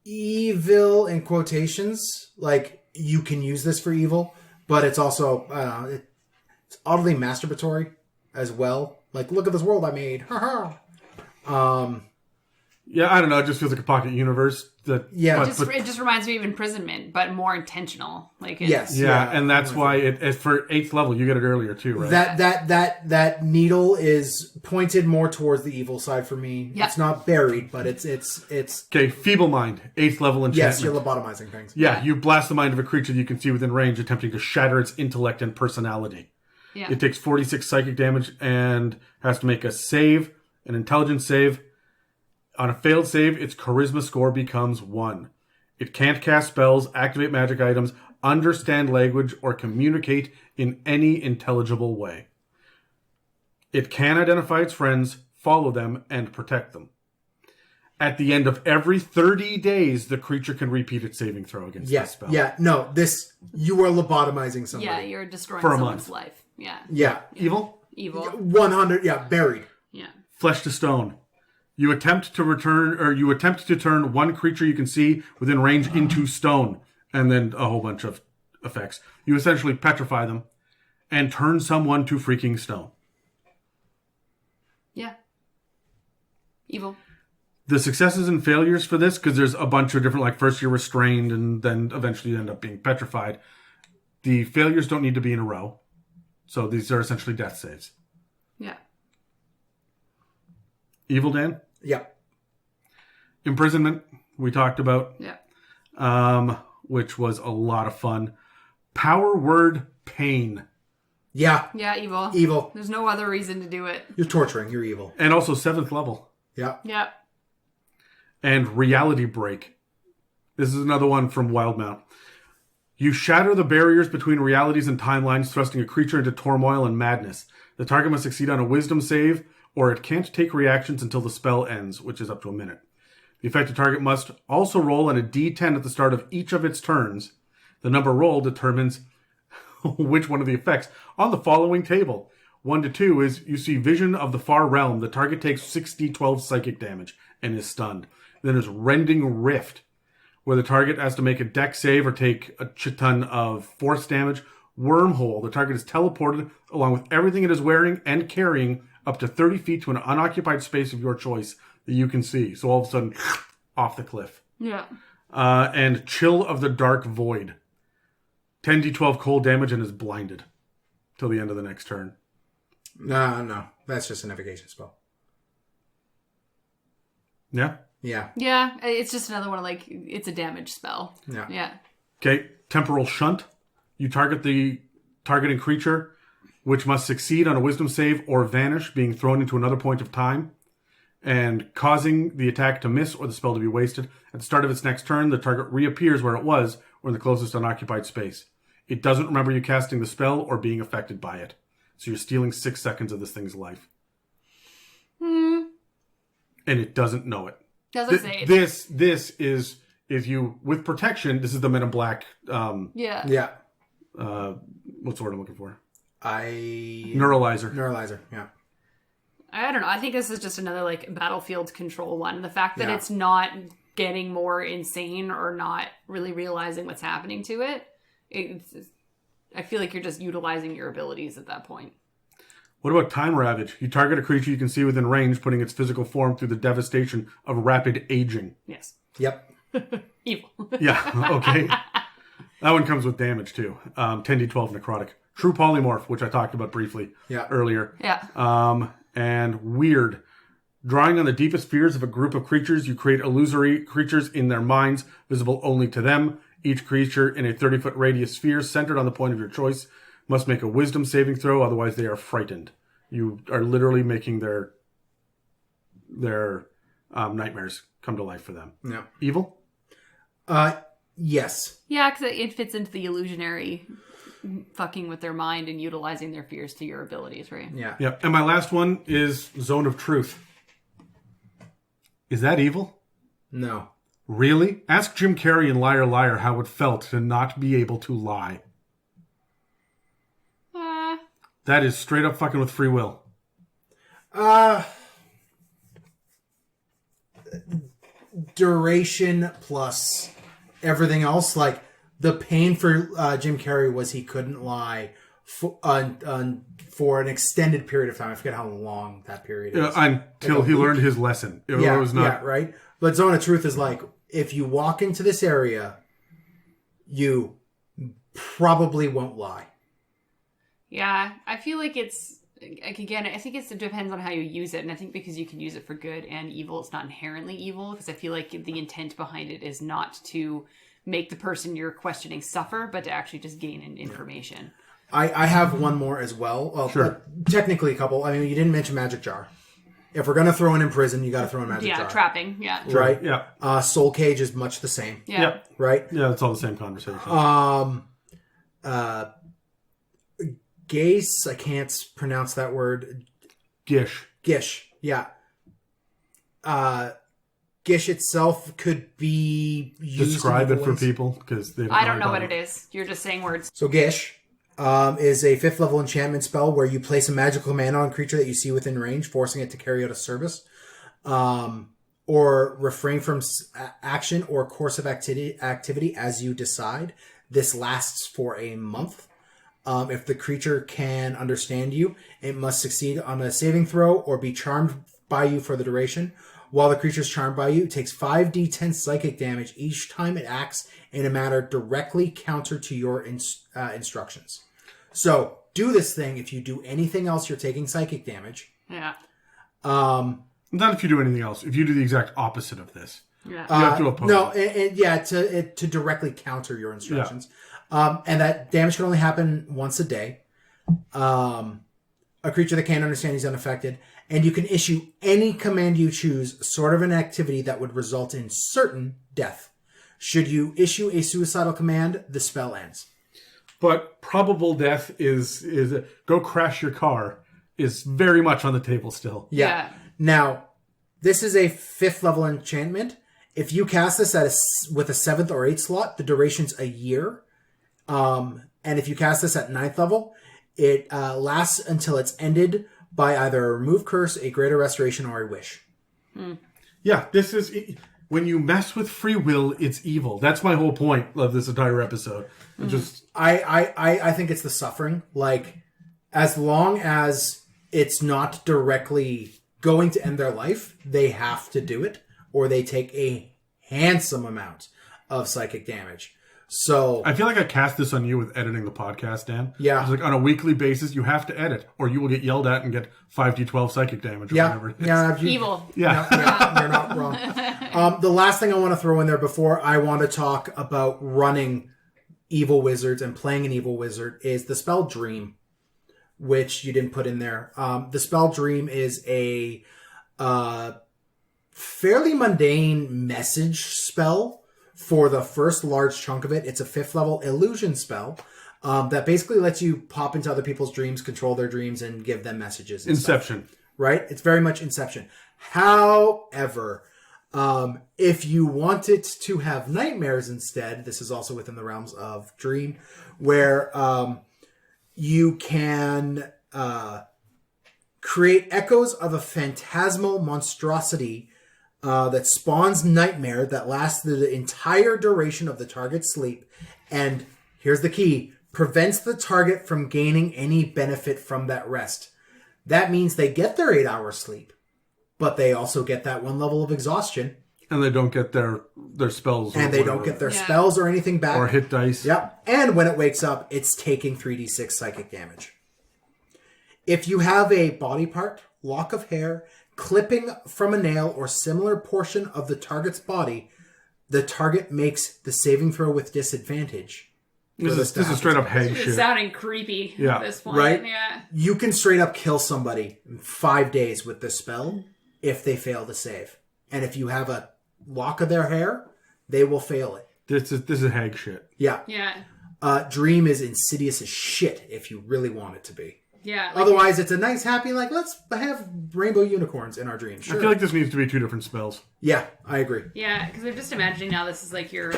evil in quotations. Like, you can use this for evil, but it's also, it's oddly masturbatory as well. Like, look at this world I made. Yeah, I don't know. It just feels like a pocket universe. It just reminds me of imprisonment, but more intentional. Like yes, yeah, and that's why it for 8th level you get it earlier too, right? That needle is pointed more towards the evil side for me. Yep. It's not buried, but it's okay. Feeble mind, 8th level enchantment. Yes, you're lobotomizing things. Yeah, you blast the mind of a creature that you can see within range, attempting to shatter its intellect and personality. Yeah. It takes 46 psychic damage and has to make a save, an intelligence save. On a failed save, its charisma score becomes 1. It can't cast spells, activate magic items, understand language, or communicate in any intelligible way. It can identify its friends, follow them, and protect them. At the end of every 30 days, the creature can repeat its saving throw against this spell. Yeah, no, you are lobotomizing somebody. Yeah, you're destroying For a someone's month. life. Yeah. Yeah. Evil? 100, buried. Yeah. Flesh to stone. You attempt to turn one creature you can see within range into stone, and then a whole bunch of effects. You essentially petrify them and turn someone to freaking stone. Yeah. Evil. The successes and failures for this, because there's a bunch of different, like first you're restrained and then eventually you end up being petrified. The failures don't need to be in a row. So these are essentially death saves. Yeah. Evil, Dan? Yeah. Imprisonment, we talked about. Yeah. Which was a lot of fun. Power word pain. Yeah. Yeah, evil. Evil. There's no other reason to do it. You're torturing. You're evil. And also 7th level. Yeah. Yeah. And reality break. This is another one from Wildmount. You shatter the barriers between realities and timelines, thrusting a creature into turmoil and madness. The target must succeed on a wisdom save, or it can't take reactions until the spell ends, which is up to a minute. The affected target must also roll on a d10 at the start of each of its turns. The number rolled determines which one of the effects. On the following table, 1 to 2 is you see Vision of the Far Realm. The target takes 6d12 psychic damage and is stunned. Then there's Rending Rift, where the target has to make a dex save or take a shit ton of force damage. Wormhole, the target is teleported along with everything it is wearing and carrying up to 30 feet to an unoccupied space of your choice that you can see. So all of a sudden, off the cliff. Yeah. And Chill of the Dark Void. 10d12 cold damage and is blinded till the end of the next turn. No. That's just an evocation spell. Yeah? Yeah. Yeah. It's just another one, like, it's a damage spell. Yeah. Yeah. Okay, Temporal Shunt. You target the targeting creature, which must succeed on a wisdom save or vanish, being thrown into another point of time, and causing the attack to miss or the spell to be wasted. At the start of its next turn, the target reappears where it was, or in the closest unoccupied space. It doesn't remember you casting the spell or being affected by it. So you're stealing 6 seconds of this thing's life. And it doesn't know it. Doesn't say it. This is you with protection. This is the Men in Black. Yeah. Yeah. What's the word I'm looking for? Neuralizer. Yeah. I don't know. I think this is just another, like, battlefield control one. The fact that Yeah. it's not getting more insane or not really realizing what's happening to it, I feel like you're just utilizing your abilities at that point. What about Time Ravage? You target a creature you can see within range, putting its physical form through the devastation of rapid aging. Yes. Yep. Evil. Yeah, okay. That one comes with damage, too. 10d12 necrotic. True Polymorph, which I talked about briefly earlier. Yeah. And Weird. Drawing on the deepest fears of a group of creatures, you create illusory creatures in their minds, visible only to them. Each creature in a 30-foot radius sphere centered on the point of your choice must make a wisdom saving throw, otherwise they are frightened. You are literally making their nightmares come to life for them. Yeah. Evil? Yes. Yeah, because it fits into the illusionary fucking with their mind and utilizing their fears to your abilities, right? Yeah. Yeah. And my last one is Zone of Truth. Is that evil? No. Really? Ask Jim Carrey in Liar Liar how it felt to not be able to lie. That is straight up fucking with free will. Duration plus everything else. Like, the pain for Jim Carrey was he couldn't lie for an extended period of time. I forget how long that period is. Until he learned his lesson. It was not... Yeah, right? But Zone of Truth is like, if you walk into this area, you probably won't lie. Yeah, I feel like it's, like, again, I think it depends on how you use it. And I think because you can use it for good and evil, it's not inherently evil. Because I feel like the intent behind it is not to make the person you're questioning suffer, but to actually just gain information. I have one more as well. Well, sure. Technically a couple. I mean, you didn't mention Magic Jar. If we're going to throw in prison, you got to throw in magic jar. Trapping. Yeah. Right? Yeah. Soul cage is much the same. Yeah. Right? Yeah, it's all the same conversation. Gaze, I can't pronounce that word. Gish. Yeah. Gish itself could be used. Describe it for people because they. I don't know what it is. You're just saying words. So Gish is a 5th level enchantment spell where you place a magical command on a creature that you see within range, forcing it to carry out a service, or refrain from action or course of activity as you decide. This lasts for a month. If the creature can understand you, it must succeed on a saving throw or be charmed by you for the duration. While the creature is charmed by you, it takes 5d10 psychic damage each time it acts in a manner directly counter to your instructions. So, do this thing. If you do anything else, you're taking psychic damage. Yeah. Not if you do anything else. If you do the exact opposite of this. Yeah. You have to oppose it. To directly counter your instructions. Yeah. And that damage can only happen once a day. A creature that can't understand is unaffected. And you can issue any command you choose, sort of an activity that would result in certain death. Should you issue a suicidal command, the spell ends. But probable death is go crash your car is very much on the table still. Yeah. Now, this is a 5th level enchantment. If you cast this with a 7th or 8th slot, the duration's a year. And if you cast this at 9th level, it lasts until it's ended by either a remove curse, a greater restoration, or a wish. Yeah, this is... When you mess with free will, it's evil. That's my whole point of this entire episode. I think it's the suffering. Like, as long as it's not directly going to end their life, they have to do it, or they take a handsome amount of psychic damage. So I feel like I cast this on you with editing the podcast, Dan. Yeah. It's like on a weekly basis, you have to edit, or you will get yelled at and get 5d12 psychic damage or whatever it is. Yeah, Evil. Yeah, you're not wrong. The last thing I want to throw in there before I want to talk about running evil wizards and playing an evil wizard is the spell Dream, which you didn't put in there. The spell Dream is a fairly mundane message spell. For the first large chunk of it, it's a 5th level illusion spell that basically lets you pop into other people's dreams, control their dreams, and give them messages. Inception. Stuff, right? It's very much Inception. However, if you wanted to have nightmares instead, this is also within the realms of Dream, where you can create echoes of a phantasmal monstrosity that spawns nightmare that lasts the entire duration of the target's sleep, and here's the key, prevents the target from gaining any benefit from that rest. That means they get their 8-hour sleep, but they also get that 1 level of exhaustion. And they don't get their spells. And they don't get their spells or anything back. Or hit dice. Yep. And when it wakes up, it's taking 3d6 psychic damage. If you have a body part, lock of hair, clipping from a nail or similar portion of the target's body, the target makes the saving throw with disadvantage. This is straight up hag shit. It's sounding creepy at this point. Right? Yeah. You can straight up kill somebody in 5 days with this spell if they fail to save. And if you have a lock of their hair, they will fail it. This is hag shit. Yeah. Yeah. Dream is insidious as shit if you really want it to be. Yeah. Otherwise, it's a nice, happy, like, let's have rainbow unicorns in our dreams. Sure. I feel like this needs to be 2 different spells. Yeah, I agree. Yeah, because I'm just imagining now this is like your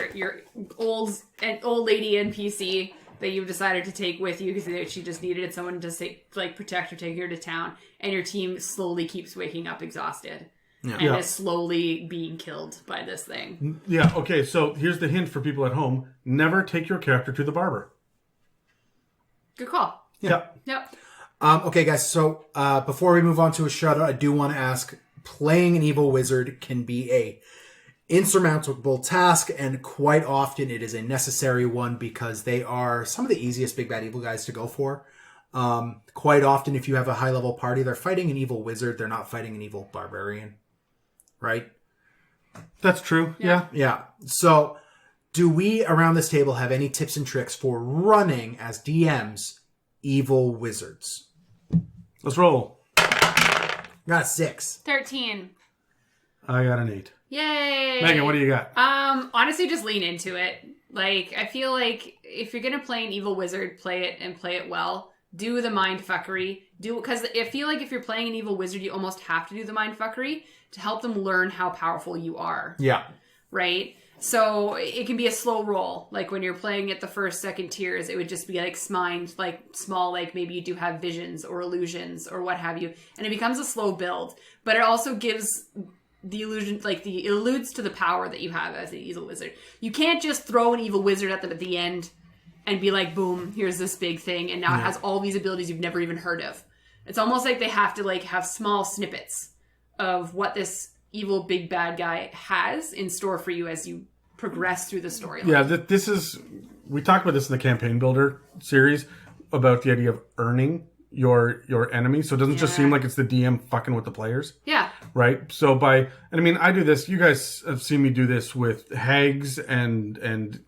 old lady NPC that you've decided to take with you because she just needed someone to protect her, take her to town, and your team slowly keeps waking up exhausted. And is slowly being killed by this thing. Yeah, okay, so here's the hint for people at home. Never take your character to the barber. Good call. Yep. Okay, guys, so before we move on to a shout-out, I do want to ask, playing an evil wizard can be a insurmountable task, and quite often it is a necessary one because they are some of the easiest big bad evil guys to go for. Quite often, if you have a high-level party, they're fighting an evil wizard, they're not fighting an evil barbarian. Right? That's true, yeah. So, do we, around this table, have any tips and tricks for running, as DMs, evil wizards? Let's roll. Got a 6. 13. I got an 8. Yay! Megan, what do you got? Honestly, just lean into it. Like, I feel like if you're gonna play an evil wizard, play it and play it well. Do the mind fuckery. Because I feel like if you're playing an evil wizard, you almost have to do the mind fuckery to help them learn how powerful you are. Yeah. Right? So it can be a slow roll. Like when you're playing at the first, second tiers, it would just be like mind, like small, like maybe you do have visions or illusions or what have you. And it becomes a slow build. But it also gives the illusion, like it alludes to the power that you have as an evil wizard. You can't just throw an evil wizard at them at the end and be like, boom, here's this big thing. And now it has all these abilities you've never even heard of. It's almost like they have to like have small snippets of what this evil big bad guy has in store for you as you progress through the story. Yeah, this is... We talked about this in the Campaign Builder series about the idea of earning your enemy. So it doesn't just seem like it's the DM fucking with the players. Yeah. Right? So and I mean, I do this. You guys have seen me do this with hags and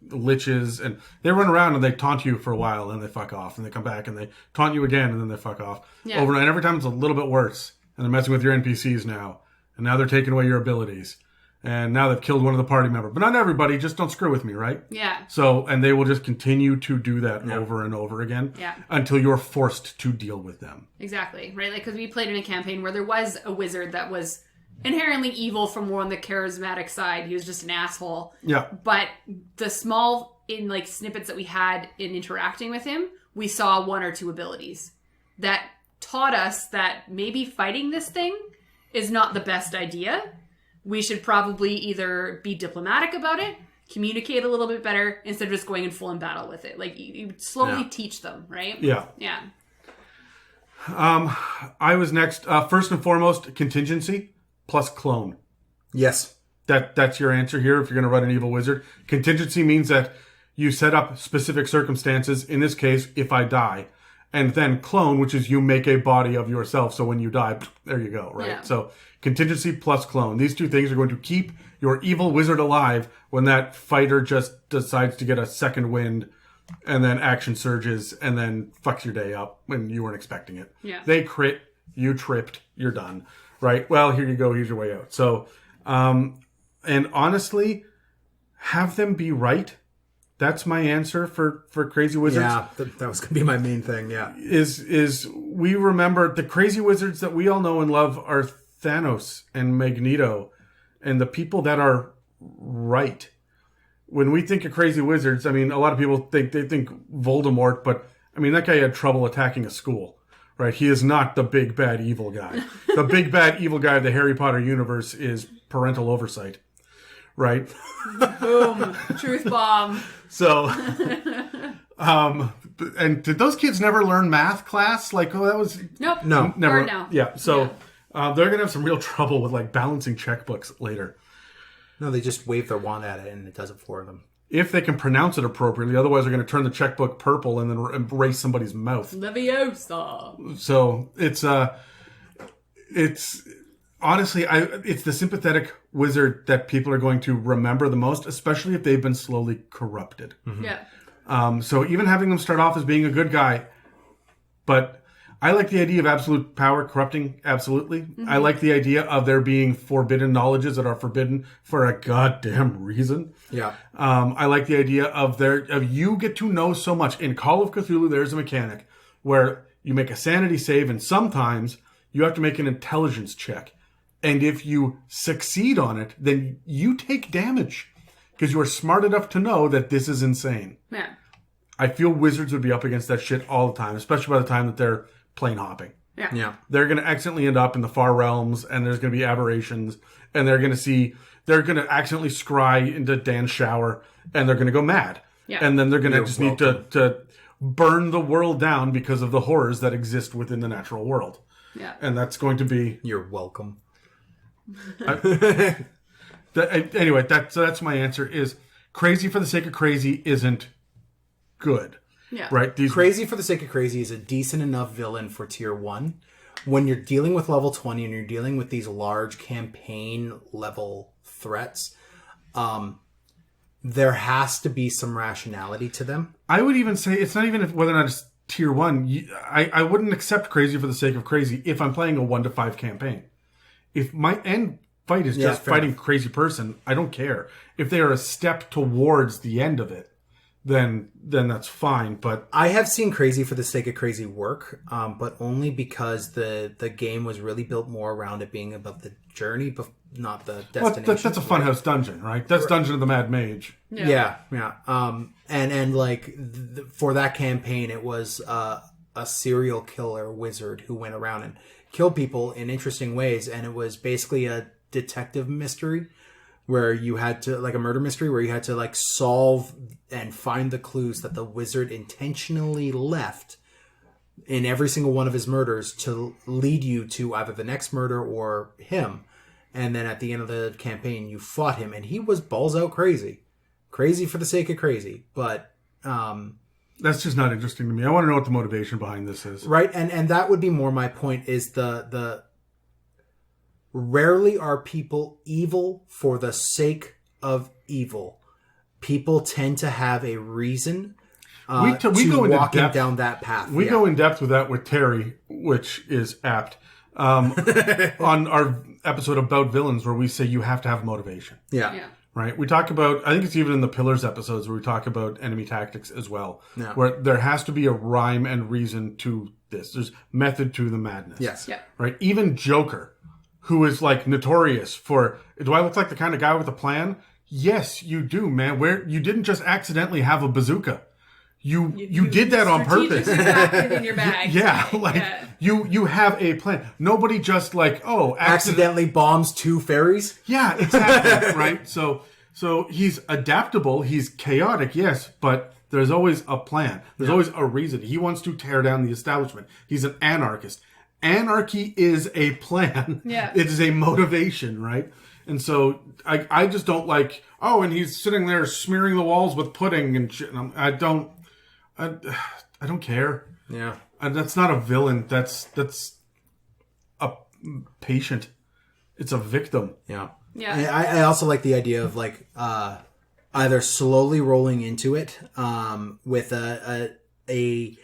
liches. And they run around and they taunt you for a while and they fuck off. And they come back and they taunt you again and then they fuck off. Yeah. Over and every time it's a little bit worse. And they're messing with your NPCs now. And now they're taking away your abilities. And now they've killed one of the party members. But not everybody. Just don't screw with me, right? Yeah. So, and they will just continue to do that over and over again. Yeah. Until you're forced to deal with them. Exactly. Right? Like, because we played in a campaign where there was a wizard that was inherently evil from more on the charismatic side. He was just an asshole. Yeah. But the small, snippets that we had in interacting with him, we saw 1 or 2 abilities that taught us that maybe fighting this thing is not the best idea. We should probably either be diplomatic about it, communicate a little bit better, instead of just going in full in battle with it. Like, you slowly teach them, right? Yeah. Yeah. I was next. First and foremost, contingency plus clone. Yes. That's your answer here if you're going to run an evil wizard. Contingency means that you set up specific circumstances. In this case, if I die. And then clone, which is you make a body of yourself. So when you die, there you go, right? Yeah. So contingency plus clone. These 2 things are going to keep your evil wizard alive when that fighter just decides to get a second wind and then action surges and then fucks your day up when you weren't expecting it. Yeah. They crit, you tripped, you're done, right? Well, here you go. Here's your way out. So, and honestly, have them be right. That's my answer for Crazy Wizards. Yeah, that was going to be my main thing, yeah. Is we remember the Crazy Wizards that we all know and love are Thanos and Magneto and the people that are right. When we think of Crazy Wizards, I mean, a lot of people think Voldemort, but I mean, that guy had trouble attacking a school, right? He is not the big bad evil guy. The big bad evil guy of the Harry Potter universe is parental oversight. Right? Boom. Truth bomb. So, and did those kids never learn math class? Like, that was... Nope. No. Never. No. Yeah. So, they're going to have some real trouble with, balancing checkbooks later. No, they just wave their wand at it and it does it for them. If they can pronounce it appropriately. Otherwise, they're going to turn the checkbook purple and then erase somebody's mouth. Leviosa. So, it's... Honestly, it's the sympathetic wizard that people are going to remember the most, especially if they've been slowly corrupted. Mm-hmm. Yeah. So even having them start off as being a good guy, but I like the idea of absolute power corrupting, absolutely. Mm-hmm. I like the idea of there being forbidden knowledges that are forbidden for a goddamn reason. Yeah. I like the idea of you get to know so much. In Call of Cthulhu, there's a mechanic where you make a sanity save, and sometimes you have to make an intelligence check. And if you succeed on it, then you take damage because you are smart enough to know that this is insane. Yeah. I feel wizards would be up against that shit all the time, especially by the time that they're plane hopping. Yeah. They're going to accidentally end up in the far realms, and there's going to be aberrations, and they're going to accidentally scry into Dan's shower, and they're going to go mad. Yeah. And then they're going to just need to burn the world down because of the horrors that exist within the natural world. Yeah. And that's going to be... You're welcome. Anyway, that's my answer. Is crazy for the sake of crazy isn't good. Yeah. Right? Crazy for the sake of crazy is a decent enough villain for tier 1. When you're dealing with level 20 and you're dealing with these large campaign level threats, there has to be some rationality to them. I would even say it's not even whether or not it's tier 1. I wouldn't accept crazy for the sake of crazy if I'm playing a 1 to 5 campaign. If my end fight is just fighting crazy person, I don't care. If they are a step towards the end of it, then that's fine. But I have seen crazy for the sake of crazy work, but only because the game was really built more around it being about the journey, but not the destination. Well, that's a funhouse dungeon, right? That's Dungeon of the Mad Mage. Yeah. And like for that campaign, it was a serial killer wizard who went around and killed people in interesting ways, and it was basically a detective mystery where you had to, like a murder mystery, where you had to like solve and find the clues that the wizard intentionally left in every single one of his murders to lead you to either the next murder or him. And then at the end of the campaign, you fought him, and he was balls out crazy. Crazy for the sake of crazy. But that's just not interesting to me. I want to know what the motivation behind this is. Right, and that would be more my point, is the rarely are people evil for the sake of evil. People tend to have a reason we go walking down that path. We go in depth with that with Terry, which is apt. On our episode about villains, where we say you have to have motivation. Yeah. Right? We talk about, I think it's even in the Pillars episodes where we talk about enemy tactics as well, where there has to be a rhyme and reason to this. There's method to the madness. Yes. Yeah. Right? Even Joker, who is like notorious for, do I look like the kind of guy with a plan? Yes, you do, man. Where you didn't just accidentally have a bazooka. You did that on purpose. In your bag. You have a plan. Nobody just like, accidentally bombs 2 fairies. Yeah, exactly. Right. So he's adaptable. He's chaotic, yes, but there's always a plan. There's always a reason. He wants to tear down the establishment. He's an anarchist. Anarchy is a plan. Yeah. It is a motivation, right? And so I just don't like, and he's sitting there smearing the walls with pudding and shit. And I don't care. Yeah. That's not a villain. That's a patient. It's a victim. Yeah. Yeah. I also like the idea of like either slowly rolling into it with a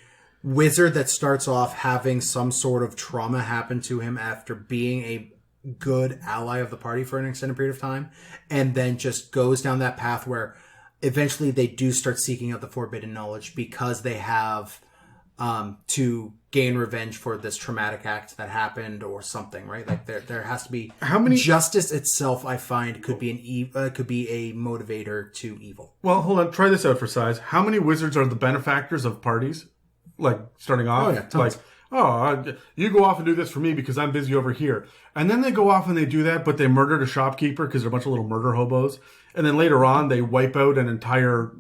wizard that starts off having some sort of trauma happen to him after being a good ally of the party for an extended period of time, and then just goes down that path where eventually they do start seeking out the forbidden knowledge because they have to gain revenge for this traumatic act that happened or something, right? Like there has to be justice itself. I find could be could be a motivator to evil. Well, hold on. Try this out for size. How many wizards are the benefactors of parties? Like starting off, tons. You go off and do this for me because I'm busy over here, and then they go off and they do that, but they murdered a shopkeeper because they're a bunch of little murder hobos, and then later on they wipe out an entire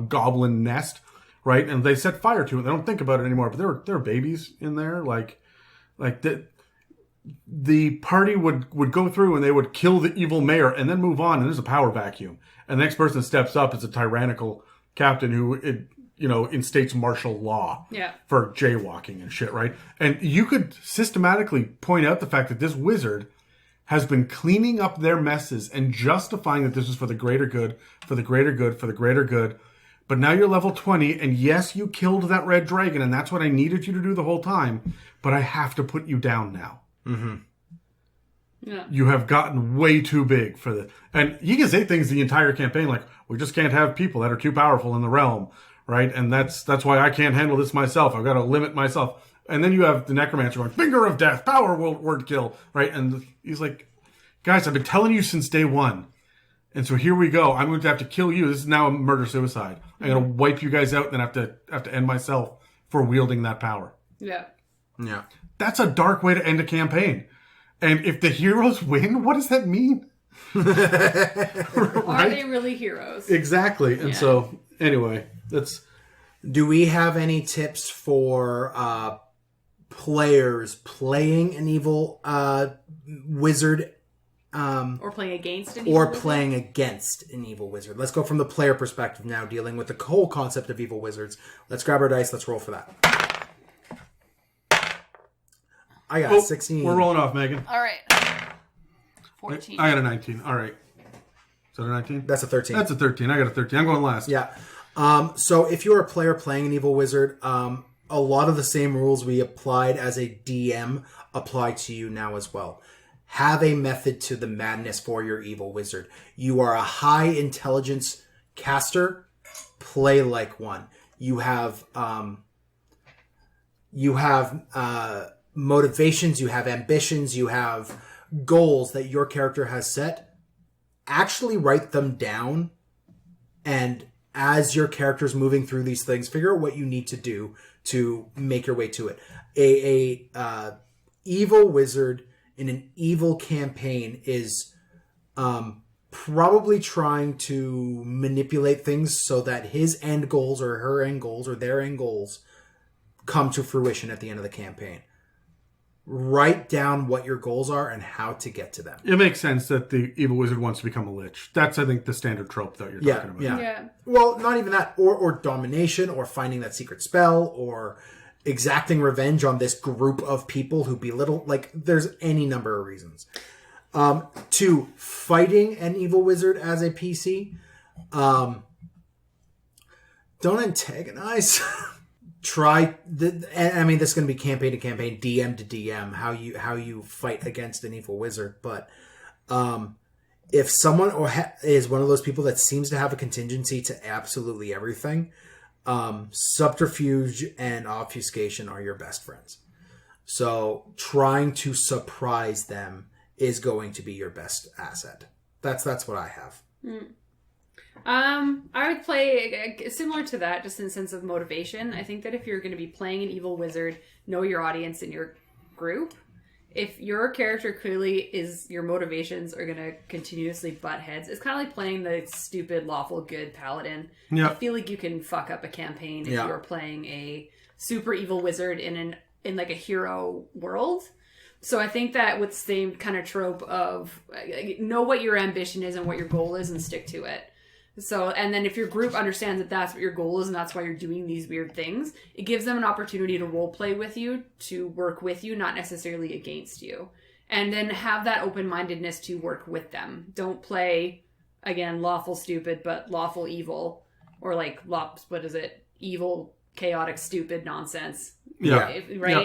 goblin nest. Right, and they set fire to it. They don't think about it anymore. But there were babies in there. Like the party would go through and they would kill the evil mayor and then move on. And there's a power vacuum. And the next person steps up is a tyrannical captain who instates martial law for jaywalking and shit. Right, and you could systematically point out the fact that this wizard has been cleaning up their messes and justifying that this is for the greater good, for the greater good, for the greater good. But now you're level 20, and yes, you killed that red dragon, and that's what I needed you to do the whole time, but I have to put you down now. Mm-hmm. Yeah. You have gotten way too big for this. And you can say things the entire campaign like, we just can't have people that are too powerful in the realm, right? And that's why I can't handle this myself. I've got to limit myself. And then you have the necromancer going, finger of death, power word kill, right? And he's like, guys, I've been telling you since day one. And so here we go. I'm going to have to kill you. This is now a murder-suicide. I'm going to wipe you guys out and then have to end myself for wielding that power. Yeah. Yeah. That's a dark way to end a campaign. And if the heroes win, what does that mean? Right? Are they really heroes? Exactly. And so, anyway, that's... Do we have any tips for players playing an evil wizard or playing against an evil wizard? Let's go from the player perspective now, dealing with the whole concept of evil wizards. Let's grab our dice. Let's roll for that. I got 16. We're rolling off, Megan. All right. 14. I got a 19. All right. Is that a 19? That's a 13. That's a 13. I got a 13. I'm going last. Yeah. So if you're a player playing an evil wizard, a lot of the same rules we applied as a DM apply to you now as well. have a method to the madness for your evil wizard. You are a high intelligence caster, play like one. You have motivations, you have ambitions, you have goals that your character has set. Actually write them down, and as your character's moving through these things, figure out what you need to do to make your way to it. A evil wizard in an evil campaign is probably trying to manipulate things so that his end goals or her end goals or their end goals come to fruition at the end of the campaign. Write down what your goals are and how to get to them. It makes sense that the evil wizard wants to become a lich. That's, I think, the standard trope that you're talking about. Yeah. Well, not even that. Or domination, or finding that secret spell, or exacting revenge on this group of people who belittle. Like, there's any number of reasons. To fighting an evil wizard as a PC, don't antagonize. Try and I mean, this is going to be campaign to campaign, DM to DM, how you fight against an evil wizard. But if someone is one of those people that seems to have a contingency to absolutely everything, subterfuge and obfuscation are your best friends. So trying to surprise them is going to be your best asset. That's what I have. I would play similar to that, just in the sense of motivation. I think that if you're going to be playing an evil wizard, know your audience and your group. If your character clearly is, your motivations are going to continuously butt heads. It's kind of like playing the stupid lawful good paladin. Yeah. I feel like you can fuck up a campaign if you're playing a super evil wizard in like a hero world. So I think that with the same kind of trope of know what your ambition is and what your goal is and stick to it. So, and then if your group understands that that's what your goal is and that's why you're doing these weird things, it gives them an opportunity to role play with you, to work with you, not necessarily against you. And then have that open-mindedness to work with them. Don't play, again, lawful stupid, but lawful evil. Or like, evil, chaotic, stupid nonsense. Yeah. Right? Yeah.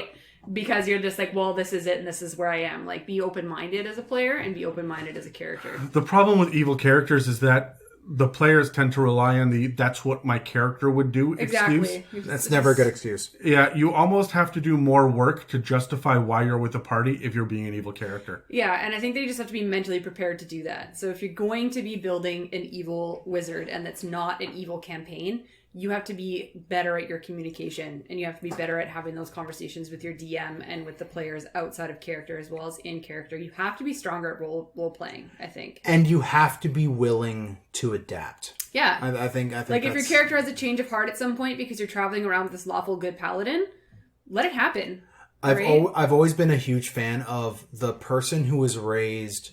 Because you're just like, well, this is it and this is where I am. Like, be open-minded as a player and be open-minded as a character. The problem with evil characters is that the players tend to rely on that's what my character would do excuse. That's never a good excuse. Yeah, you almost have to do more work to justify why you're with the party if you're being an evil character. Yeah, and I think they just have to be mentally prepared to do that. So if you're going to be building an evil wizard and that's not an evil campaign, you have to be better at your communication, and you have to be better at having those conversations with your DM and with the players outside of character as well as in character. You have to be stronger at role playing, I think. And you have to be willing to adapt. Yeah. I think like if your character has a change of heart at some point because you're traveling around with this lawful good paladin, let it happen. I've always been a huge fan of the person who was raised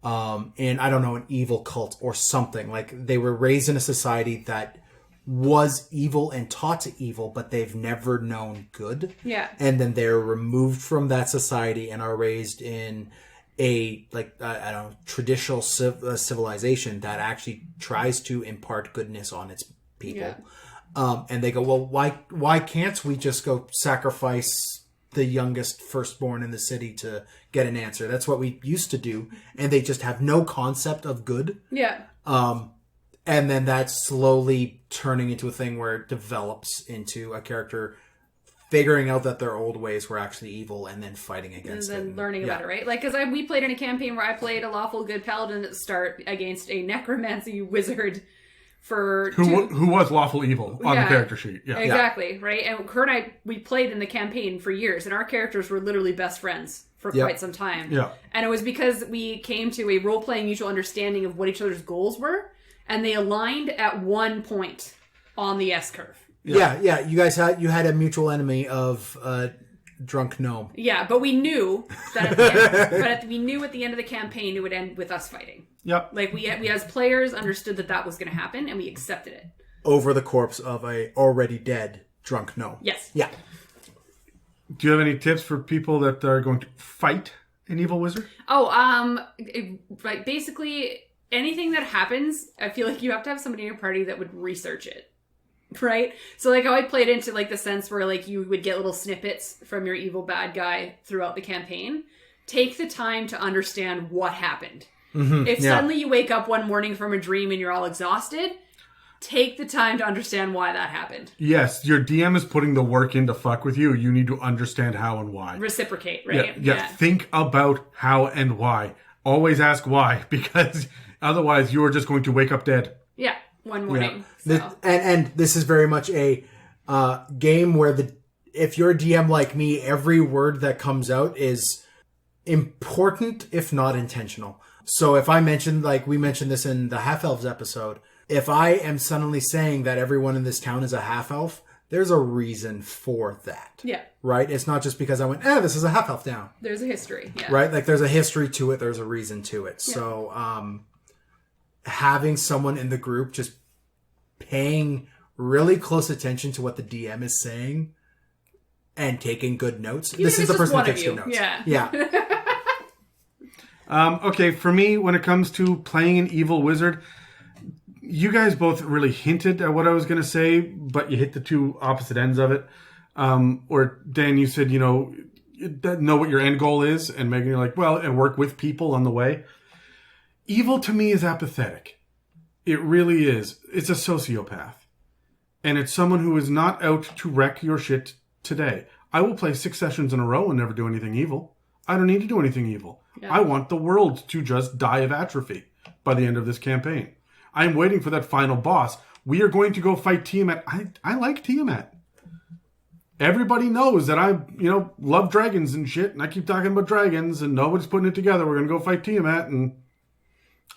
in, I don't know, an evil cult or something. Like, they were raised in a society that was evil and taught to evil, but they've never known good. Yeah. And then they're removed from that society and are raised in a, like, I don't know, traditional civilization that actually tries to impart goodness on its people. Yeah. And they go, well, why can't we just go sacrifice the youngest firstborn in the city to get an answer? That's what we used to do. And they just have no concept of good. Yeah. And then that's slowly turning into a thing where it develops into a character figuring out that their old ways were actually evil and then fighting against it. And then learning about it, right? Like, because we played in a campaign where I played a lawful good paladin at the start against a necromancy wizard who was lawful evil on the character sheet. Yeah. Exactly, right? And her and I, we played in the campaign for years, and our characters were literally best friends for quite some time. Yeah. And it was because we came to a role-playing mutual understanding of what each other's goals were, and they aligned at one point on the S-curve. Yeah. You guys had a mutual enemy of drunk gnome. Yeah, but we knew that at the end, we knew at the end of the campaign it would end with us fighting. Yep. Like we as players understood that was going to happen, and we accepted it. Over the corpse of a already dead drunk gnome. Yes. Yeah. Do you have any tips for people that are going to fight an evil wizard? Right. Basically, anything that happens, I feel like you have to have somebody in your party that would research it. Right? So, like, how I played into, like, the sense where, like, you would get little snippets from your evil bad guy throughout the campaign. take the time to understand what happened. If suddenly you wake up one morning from a dream and you're all exhausted, take the time to understand why that happened. Yes, your DM is putting the work in to fuck with you. You need to understand how and why. Reciprocate, right? Yeah. Think about how and why. Always ask why, because otherwise you are just going to wake up dead. Yeah, one morning. Yeah. And this is very much a game where if you're a DM like me, every word that comes out is important, if not intentional. So if I mentioned, like we mentioned this in the half-elves episode, if I am suddenly saying that everyone in this town is a half-elf, there's a reason for that. Yeah. Right? It's not just because I went, this is a half-elf town. There's a history. Yeah. Right? Like there's a history to it. There's a reason to it. Yeah. So having someone in the group just paying really close attention to what the DM is saying and taking good notes. Even this is the person who takes good notes. Yeah. Okay, for me, when it comes to playing an evil wizard, you guys both really hinted at what I was going to say, but you hit the two opposite ends of it. Or Dan, you said, know what your end goal is, and Megan, you're like, well, and work with people on the way. Evil to me is apathetic. It really is. It's a sociopath. And it's someone who is not out to wreck your shit today. I will play 6 sessions in a row and never do anything evil. I don't need to do anything evil. Yeah. I want the world to just die of atrophy by the end of this campaign. I'm waiting for that final boss. We are going to go fight Tiamat. I like Tiamat. Everybody knows that I, love dragons and shit, and I keep talking about dragons, and nobody's putting it together. We're going to go fight Tiamat, and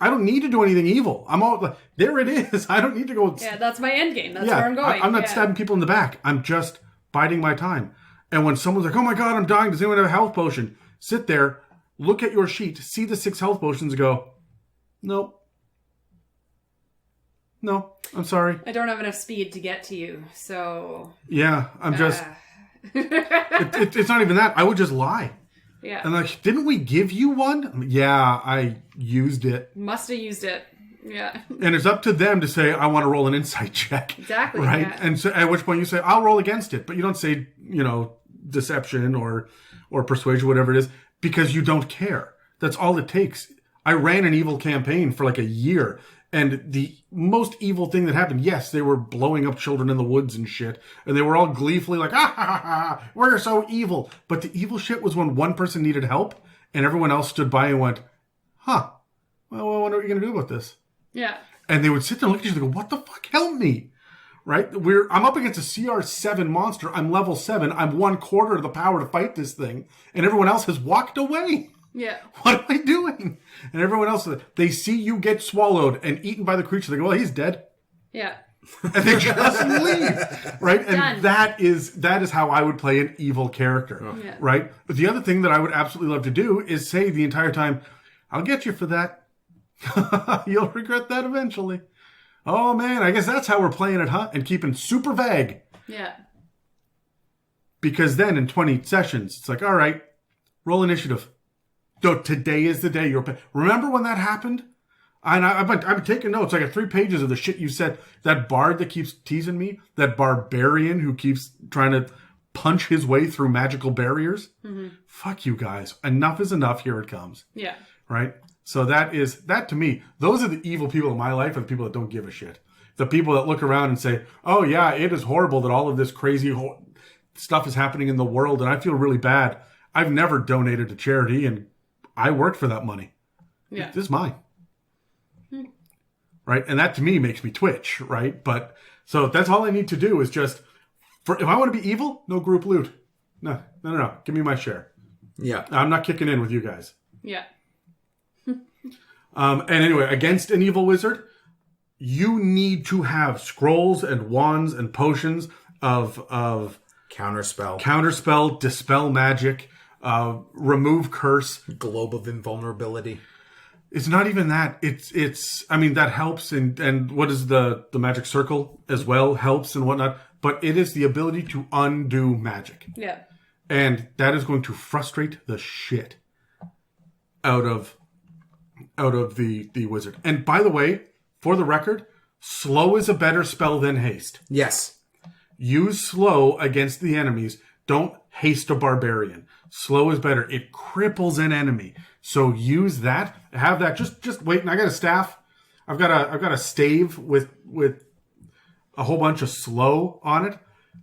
I don't need to do anything evil. I'm all like, there it is. I don't need to go. Yeah, that's my end game. That's where I'm going. I'm not stabbing people in the back. I'm just biding my time. And when someone's like, oh my God, I'm dying. Does anyone have a health potion? Sit there, look at your sheet, see the 6 health potions, and go, nope. No, I'm sorry. I don't have enough speed to get to you, so... Yeah, I'm just... it's not even that. I would just lie. Yeah. And like, didn't we give you one? Yeah, I used it. Must have used it. Yeah. And it's up to them to say, I want to roll an insight check. Exactly. Right? Yeah. And so at which point you say, I'll roll against it. But you don't say, deception or persuasion, whatever it is, because you don't care. That's all it takes. I ran an evil campaign for like a year. And the most evil thing that happened, yes, they were blowing up children in the woods and shit. And they were all gleefully like, we're so evil. But the evil shit was when one person needed help and everyone else stood by and went, well, I wonder what you're going to do about this. Yeah. And they would sit there and look at each other and go, what the fuck? Help me. Right? I'm up against a CR7 monster. I'm level 7. I'm 1/4 of the power to fight this thing. And everyone else has walked away. Yeah. What am I doing? And everyone else, they see you get swallowed and eaten by the creature. They go, well, he's dead. Yeah. And they just leave. Right? And that is how I would play an evil character. Oh. Yeah. Right? But the other thing that I would absolutely love to do is say the entire time, I'll get you for that. You'll regret that eventually. Oh, man, I guess that's how we're playing it, huh? And keeping super vague. Yeah. Because then in 20 sessions, it's like, all right, roll initiative. So today is the day you're playing. Remember when that happened? And I've been taking notes. I got 3 pages of the shit you said. That bard that keeps teasing me. That barbarian who keeps trying to punch his way through magical barriers. Mm-hmm. Fuck you guys. Enough is enough. Here it comes. Yeah. Right? So that to me, those are the evil people in my life, are the people that don't give a shit. The people that look around and say, oh yeah, it is horrible that all of this crazy stuff is happening in the world and I feel really bad. I've never donated to charity and I worked for that money. Yeah. This is mine. Right? And that to me makes me twitch, right? But so that's all I need to do is just, if I want to be evil, no group loot. No. Give me my share. Yeah. I'm not kicking in with you guys. Yeah. And anyway, against an evil wizard, you need to have scrolls and wands and potions of counterspell, dispel magic, remove curse, globe of invulnerability. It's not even that. It's I mean, that helps, and what is the magic circle as well helps and whatnot, but it is the ability to undo magic. Yeah. And that is going to frustrate the shit out of the wizard. And by the way, for the record, slow is a better spell than haste. Yes. Use slow against the enemies. Don't Haste a Barbarian. Slow is better. It cripples an enemy. So use that. Have that. Just wait. And I got a staff. I've got a stave with a whole bunch of slow on it.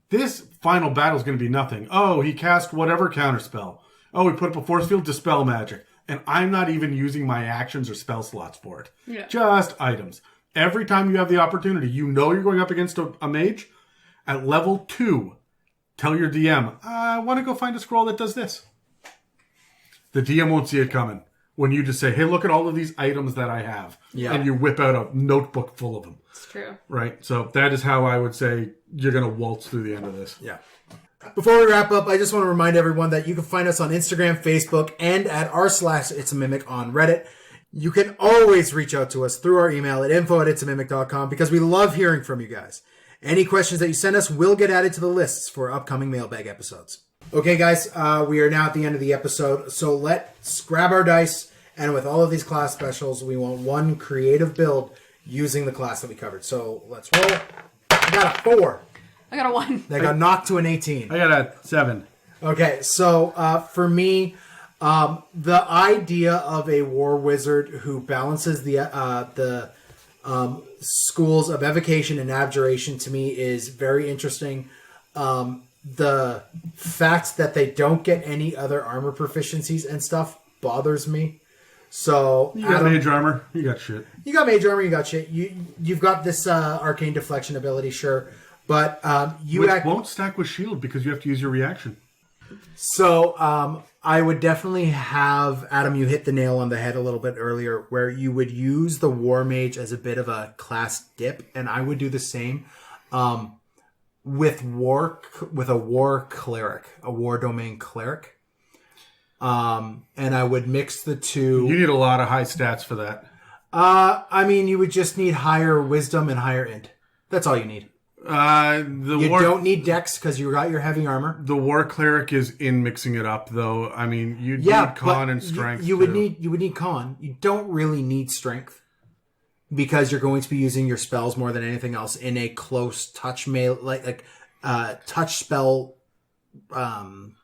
This final battle is going to be nothing. Oh, he cast whatever counterspell. Oh, he put up a force field, dispel magic. And I'm not even using my actions or spell slots for it. Yeah. Just items. Every time you have the opportunity, you know you're going up against a mage. At level 2, tell your DM, I want to go find a scroll that does this. The DM won't see it coming. When you just say, hey, look at all of these items that I have. Yeah. And you whip out a notebook full of them. It's true. Right? So that is how I would say you're going to waltz through the end of this. Yeah. Before we wrap up, I just want to remind everyone that you can find us on Instagram, Facebook, and at r/itsAmimic on Reddit. You can always reach out to us through our email at info@itsamimic.com because we love hearing from you guys. Any questions that you send us will get added to the lists for upcoming mailbag episodes. Okay, guys, we are now at the end of the episode, so let's grab our dice, and with all of these class specials, we want one creative build using the class that we covered. So let's roll. I got a 4. I got a 1. They got knocked to an 18. I got a 7. Okay, so for me, the idea of a war wizard who balances the schools of evocation and abjuration to me is very interesting. The fact that they don't get any other armor proficiencies and stuff bothers me. So You got mage armor. You got shit. You got mage armor. You got shit. You've got this arcane deflection ability, sure, but Which won't stack with shield because you have to use your reaction. So I would definitely have, Adam, you hit the nail on the head a little bit earlier, where you would use the war mage as a bit of a class dip, and I would do the same with a war cleric, a war domain cleric. And I would mix the two. You need a lot of high stats for that. I mean, you would just need higher wisdom and higher int. That's all you need. You don't need dex because you got your heavy armor. The war cleric is in mixing it up, though. I mean, you need con and strength. You would need con. You don't really need strength because you're going to be using your spells more than anything else in a close touch touch spell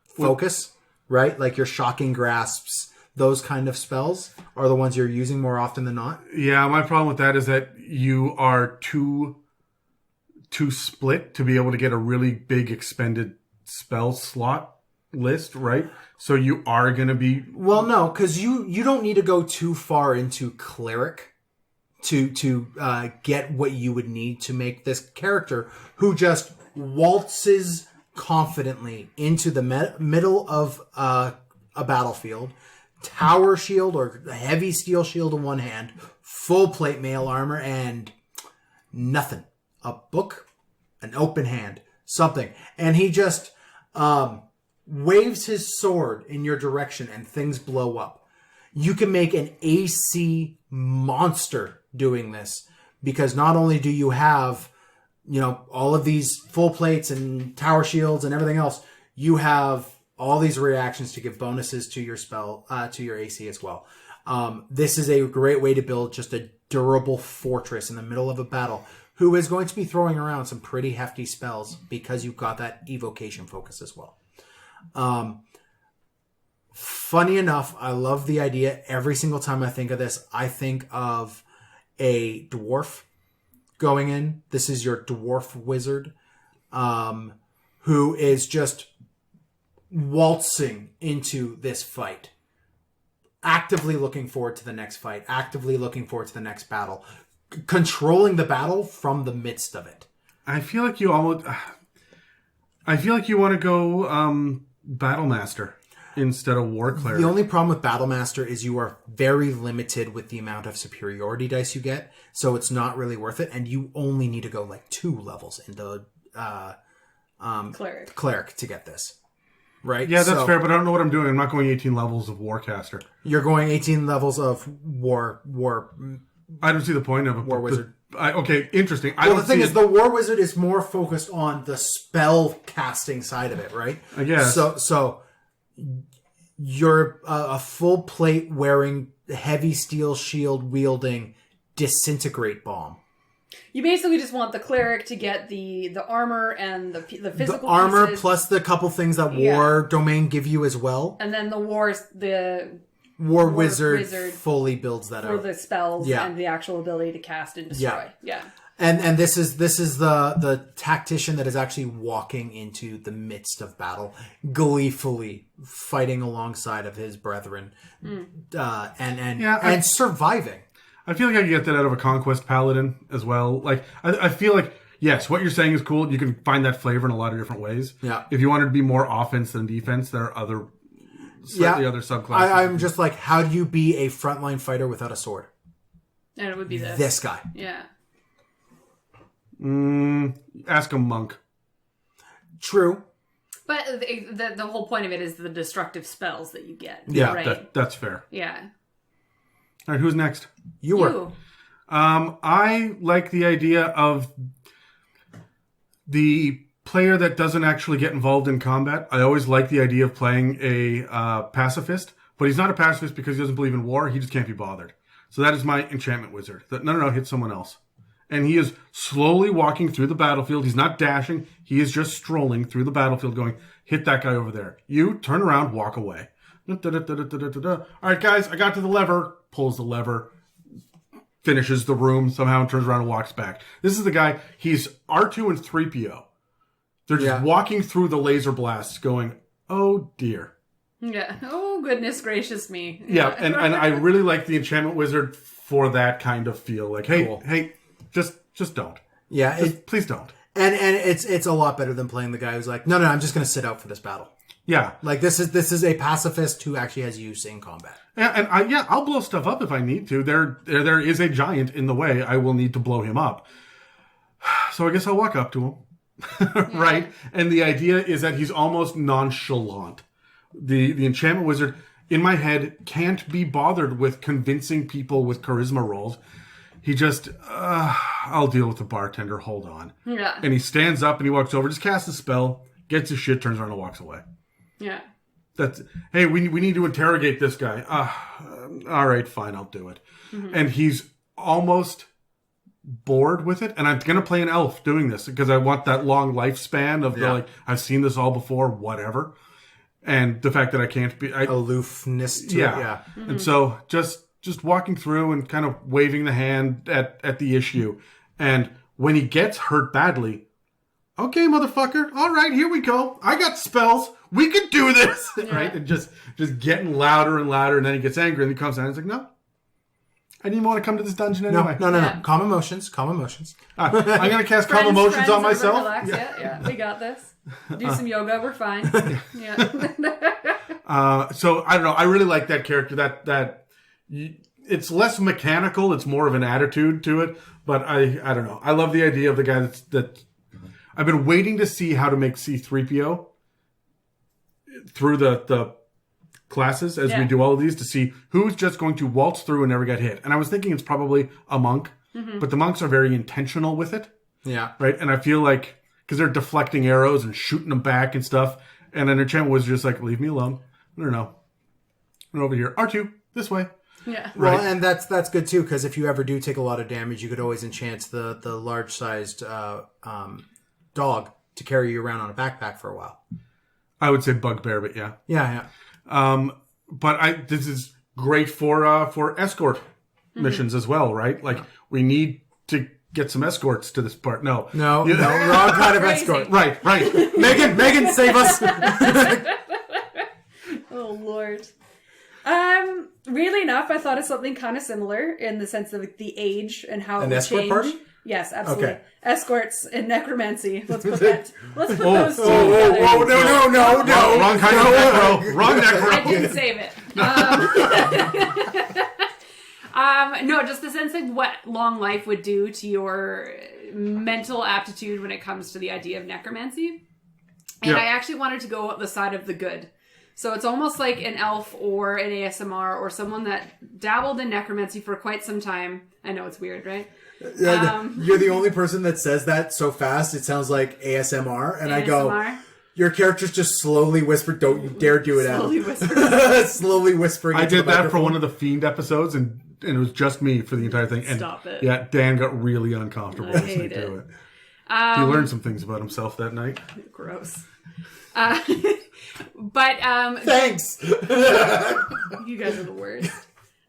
focus, right? Like your shocking grasps. Those kind of spells are the ones you're using more often than not. Yeah, my problem with that is that you are too split to be able to get a really big expended spell slot list, right? So you are going to be... Well, no, because you don't need to go too far into cleric to get what you would need to make this character who just waltzes confidently into the middle of a battlefield, tower shield or heavy steel shield in one hand, full plate mail armor, and nothing. A book, an open hand, something. And he just waves his sword in your direction and things blow up. You can make an AC monster doing this because not only do you have, all of these full plates and tower shields and everything else, you have all these reactions to give bonuses to your spell, to your AC as well. This is a great way to build just a durable fortress in the middle of a battle who is going to be throwing around some pretty hefty spells because you've got that evocation focus as well. Funny enough, I love the idea. Every single time I think of this, I think of a dwarf going in. This is your dwarf wizard who is just waltzing into this fight. Actively looking forward to the next fight. Actively looking forward to the next battle. Controlling the battle from the midst of it. I feel like you want to go Battle Master instead of War Cleric. The only problem with Battle Master is you are very limited with the amount of superiority dice you get, so it's not really worth it, and you only need to go like 2 levels into cleric to get this. Right? Yeah, that's fair, but I don't know what I'm doing. I'm not going 18 levels of Warcaster. You're going 18 levels of War I don't see the point of it. War Wizard. Okay, interesting. The thing is, the War Wizard is more focused on the spell casting side of it, right? I guess. So you're a full plate wearing, heavy steel shield wielding disintegrate bomb. You basically just want the cleric to get the armor and the physical The armor pieces, plus the couple things that War Domain give you as well. and then the War Wizard fully builds that for out. the spells and the actual ability to cast and destroy. Yeah. And this is the tactician that is actually walking into the midst of battle, gleefully fighting alongside of his brethren, and surviving. I feel like I can get that out of a Conquest Paladin as well. Like, I feel like, yes, what you're saying is cool. You can find that flavor in a lot of different ways. Yeah. If you wanted to be more offense than defense, there are other subclasses. I'm just like, how do you be a frontline fighter without a sword? And it would be This guy. Yeah. Ask a monk. True. But the whole point of it is the destructive spells that you get. Yeah, right? that's fair. Yeah. All right, who's next? You were. I like the idea of the player that doesn't actually get involved in combat. I always like the idea of playing a pacifist, but he's not a pacifist because he doesn't believe in war. He just can't be bothered. So that is my enchantment wizard. No, hit someone else. And he is slowly walking through the battlefield. He's not dashing. He is just strolling through the battlefield going, hit that guy over there. You turn around, walk away. All right, guys, I got to the lever. Pulls the lever. Finishes the room. Somehow turns around and walks back. This is the guy. He's R2 and 3PO. They're just walking through the laser blasts going, oh, dear. Yeah. Oh, goodness gracious me. Yeah, and I really like the enchantment wizard for that kind of feel. Like, hey, just don't. Yeah, please don't. And it's a lot better than playing the guy who's like, no, I'm just going to sit out for this battle. Yeah, like this is a pacifist who actually has use in combat. Yeah, and I'll blow stuff up if I need to. There is a giant in the way. I will need to blow him up. So I guess I'll walk up to him, right? And the idea is that he's almost nonchalant. The enchantment wizard in my head can't be bothered with convincing people with charisma rolls. He just, I'll deal with the bartender. Hold on. Yeah. And he stands up and he walks over, just casts a spell, gets his shit, turns around and walks away. Yeah. Hey, we need to interrogate this guy. All right, fine, I'll do it. Mm-hmm. And he's almost bored with it. And I'm going to play an elf doing this because I want that long lifespan of the, I've seen this all before, whatever. And the fact that I can't be... aloofness to it, yeah. Mm-hmm. And so just walking through and kind of waving the hand at the issue. And when he gets hurt badly, okay, motherfucker, all right, here we go. I got spells. We can do this. Yeah. Right? And just getting louder and louder. And then he gets angry and he comes down and he's like, no. I didn't even want to come to this dungeon anyway. No. Calm emotions. I'm going to cast calm emotions on myself. Relax. Yeah, we got this. Do some yoga. We're fine. Yeah. So, I don't know. I really like that character. That it's less mechanical. It's more of an attitude to it. But I don't know. I love the idea of the guy that I've been waiting to see how to make C-3PO through the classes as we do all of these to see who's just going to waltz through and never get hit. And I was thinking it's probably a monk, but the monks are very intentional with it. Yeah. Right? And I feel like, because they're deflecting arrows and shooting them back and stuff, and an enchantment was just like, leave me alone. No. We're over here. R2, this way. Yeah. Right. Well, and that's good too, because if you ever do take a lot of damage, you could always enchant the large-sized dog to carry you around on a backpack for a while. I would say bugbear, but yeah. Yeah. But this is great for escort missions as well, right? Like, we need to get some escorts to this part. No, wrong kind of escort. Right. Megan, save us. Oh, Lord. Weirdly enough, I thought of something kind of similar in the sense of the age and how it would escort change. party? Yes, absolutely. Okay. Escorts and necromancy. Let's put those two together. No. Wrong kind of necro. Wrong necro. I didn't save it. No, just the sense of what long life would do to your mental aptitude when it comes to the idea of necromancy. And I actually wanted to go up the side of the good. So it's almost like an elf or an ASMR or someone that dabbled in necromancy for quite some time. I know it's weird, right? You're the only person that says that so fast. It sounds like ASMR. And ASMR? I go, your character's just slowly whispered, don't you dare do it, Adam. Slowly whispering. Slowly whispering. I did that for one of the Fiend episodes, and and it was just me for the entire thing. And Stop it. Yeah, Dan got really uncomfortable I listening hate to it. it. He learned some things about himself that night. Gross. Thanks. You guys are the worst.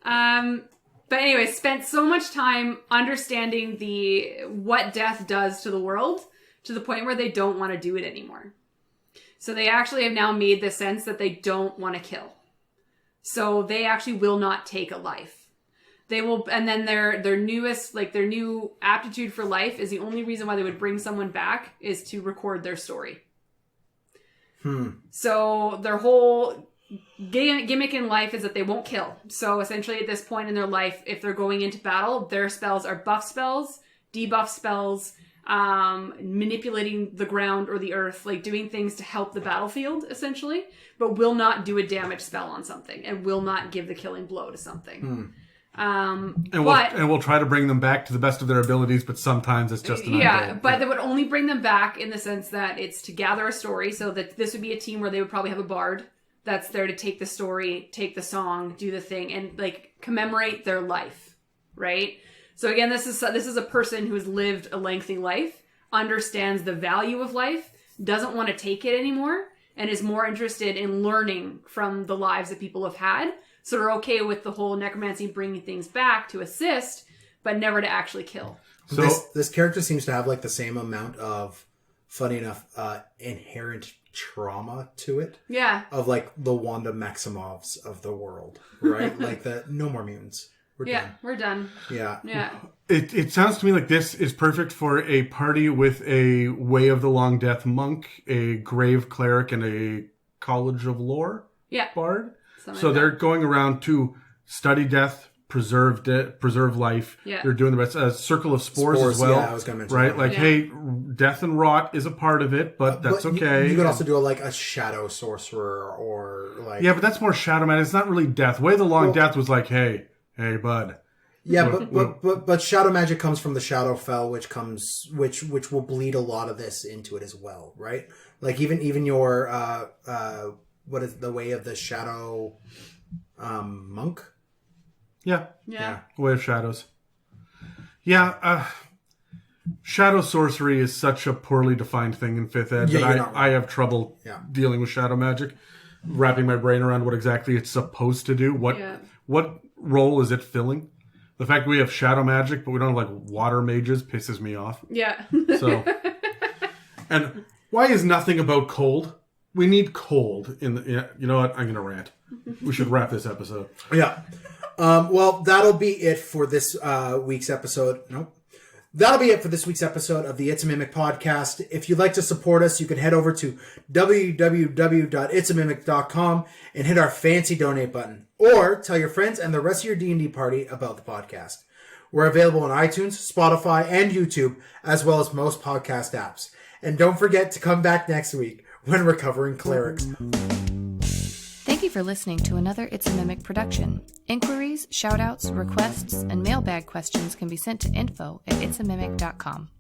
But anyway, spent so much time understanding what death does to the world to the point where they don't want to do it anymore. So they actually have now made the sense that they don't want to kill. So they actually will not take a life. They will, and then their new aptitude for life is the only reason why they would bring someone back is to record their story. So their whole gimmick in life is that they won't kill. So essentially at this point in their life, if they're going into battle, their spells are buff spells, debuff spells, manipulating the ground or the earth, like doing things to help the battlefield essentially, but will not do a damage spell on something and will not give the killing blow to something. And we'll try to bring them back to the best of their abilities, but sometimes it's just an undead. But they would only bring them back in the sense that it's to gather a story. So that this would be a team where they would probably have a bard that's there to take the story, take the song, do the thing, and like commemorate their life, right? So again, this is a person who has lived a lengthy life, understands the value of life, doesn't want to take it anymore, and is more interested in learning from the lives that people have had. So they're okay with the whole necromancy bringing things back to assist, but never to actually kill. So this character seems to have like the same amount of, funny enough, inherent trauma to it. Yeah. Of like the Wanda Maximovs of the world, right? Like no more mutants. We're done. We're done. Yeah. Yeah. It sounds to me like this is perfect for a party with a Way of the Long Death monk, a grave cleric, and a College of Lore bard. So they're going around to study death, preserve life. Yeah. They're doing the best. Circle of spores as well. Yeah, I was going to mention right? that. Like, hey, death and rot is a part of it, but that's okay. You could also do a shadow sorcerer or like... Yeah, but that's more shadow magic. It's not really death. Way of the Long Death was like, hey, bud. Yeah, but shadow magic comes from the Shadowfell, which will bleed a lot of this into it as well, right? Like even your what is the Way of the Shadow monk? Yeah. Way of Shadows. Yeah, shadow sorcery is such a poorly defined thing in 5th ed that I have trouble dealing with shadow magic, wrapping my brain around what exactly it's supposed to do. What role is it filling? The fact we have shadow magic, but we don't have water mages pisses me off. Yeah. So, and why is nothing about cold? We need cold in the. You know what? I'm gonna rant. We should wrap this episode. Yeah. Well, that'll be it for this week's episode. Nope. That'll be it for this week's episode of the It's a Mimic podcast. If you'd like to support us, you can head over to www.itsamimic.com and hit our fancy donate button. Or tell your friends and the rest of your D&D party about the podcast. We're available on iTunes, Spotify, and YouTube, as well as most podcast apps. And don't forget to come back next week when we're covering clerics. Thank you for listening to another It's a Mimic production. Inquiries, shoutouts, requests, and mailbag questions can be sent to info@itsamimic.com.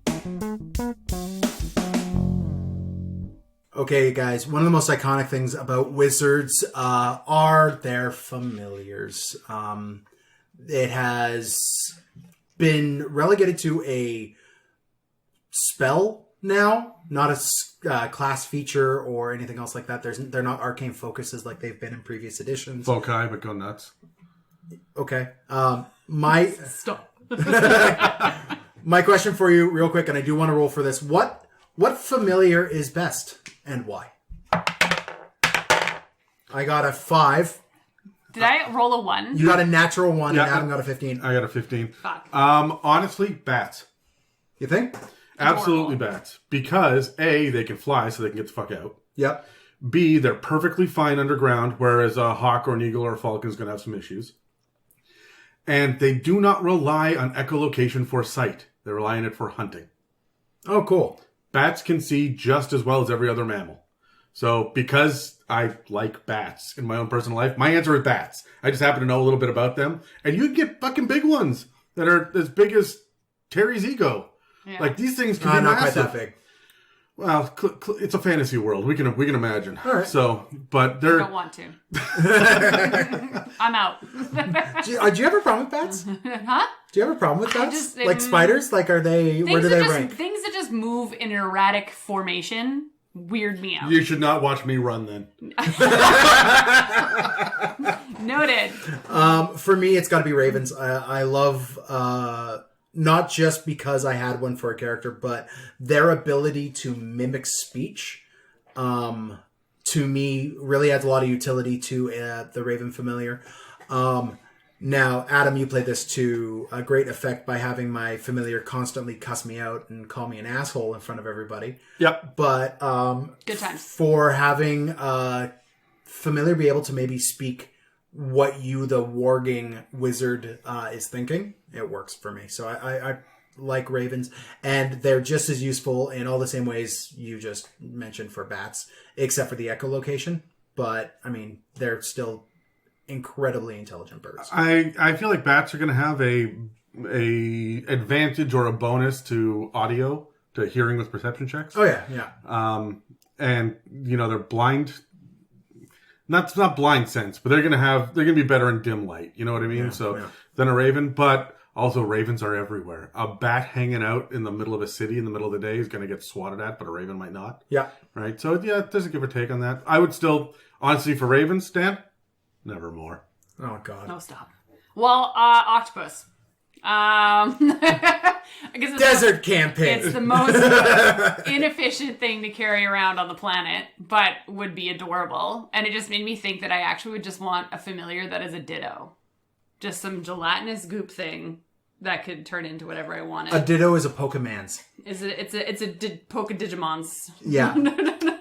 Okay, guys, one of the most iconic things about wizards are their familiars. It has been relegated to a spell now, not a class feature or anything else like that. They're not arcane focuses like they've been in previous editions. Foci, but go nuts. Okay. Stop. My question for you, real quick, and I do want to roll for this. What familiar is best and why? I got a 5. Did I roll a 1? You got a natural 1 Yeah, and Adam got a 15. I got a 15. Fuck. Honestly, bats. You think? Absolutely bats. Because A, they can fly so they can get the fuck out. Yep. B, they're perfectly fine underground, whereas a hawk or an eagle or a falcon is going to have some issues. And they do not rely on echolocation for sight. They rely on it for hunting. Oh, cool. Bats can see just as well as every other mammal. So because I like bats in my own personal life, my answer is bats. I just happen to know a little bit about them. And you get fucking big ones that are as big as Terry's ego. Yeah. Like these things can be Not massive. quite that big. Well, it's a fantasy world. We can imagine. All right. So, but I they're don't want to. I'm out. Do you have a problem with bats? Huh? Do you have a problem with bats? just- Like spiders? Like, are they? Where do they rank? Things that just move in an erratic formation weird me out. You should not watch me run then. Noted. For me, it's got to be ravens. I love not just because I had one for a character, but their ability to mimic speech. To me, really adds a lot of utility to the Raven familiar. Now, Adam, you play this to a great effect by having my familiar constantly cuss me out and call me an asshole in front of everybody. Yep. But Good times. for having familiar be able to maybe speak what you, the warging wizard, is thinking, it works for me. So I like ravens, and they're just as useful in all the same ways you just mentioned for bats, except for the echolocation. But, I mean, they're still incredibly intelligent birds. I feel like bats are going to have a advantage or a bonus to audio, to hearing with perception checks. Oh, yeah. And, you know, they're blind. Not blind sense, but they're going to be better in dim light. You know what I mean? Than a raven. But also, ravens are everywhere. A bat hanging out in the middle of a city in the middle of the day is going to get swatted at, but a raven might not. Yeah. Right? So, yeah, there's a give or take on that. I would still, honestly, for ravens, Dan, nevermore. Oh, God. No, stop. Well, octopus. I guess it's Desert campaign. It's the most inefficient thing to carry around on the planet, but would be adorable. And it just made me think that I actually would just want a familiar that is a ditto. Just some gelatinous goop thing that could turn into whatever I wanted. A ditto is a Pokemon's. It's a Poke Digimon's. Yeah.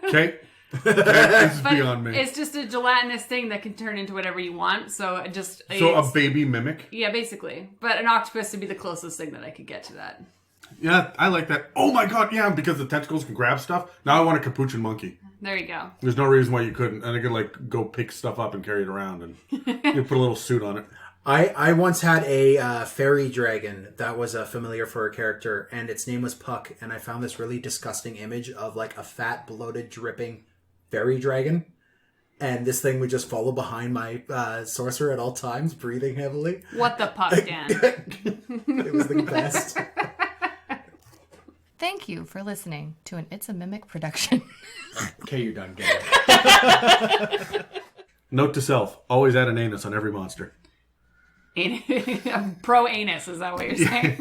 Okay. This is But beyond me. it's just a gelatinous thing that can turn into whatever you want. So a baby mimic? Yeah, basically. But an octopus would be the closest thing that I could get to that. Yeah, I like that. Oh my god, yeah, because the tentacles can grab stuff. Now I want a capuchin monkey. There you go. There's no reason why you couldn't. And I could, like, go pick stuff up and carry it around and you put a little suit on it. I once had a fairy dragon that was a familiar for a character, and its name was Puck, and I found this really disgusting image of, like, a fat, bloated, dripping fairy dragon, and this thing would just follow behind my sorcerer at all times, breathing heavily. What the puck, Dan? It was the best. Thank you for listening to an It's a Mimic production. Okay, you're done. Get it. Note to self, always add an anus on every monster. Pro anus, is that what you're saying?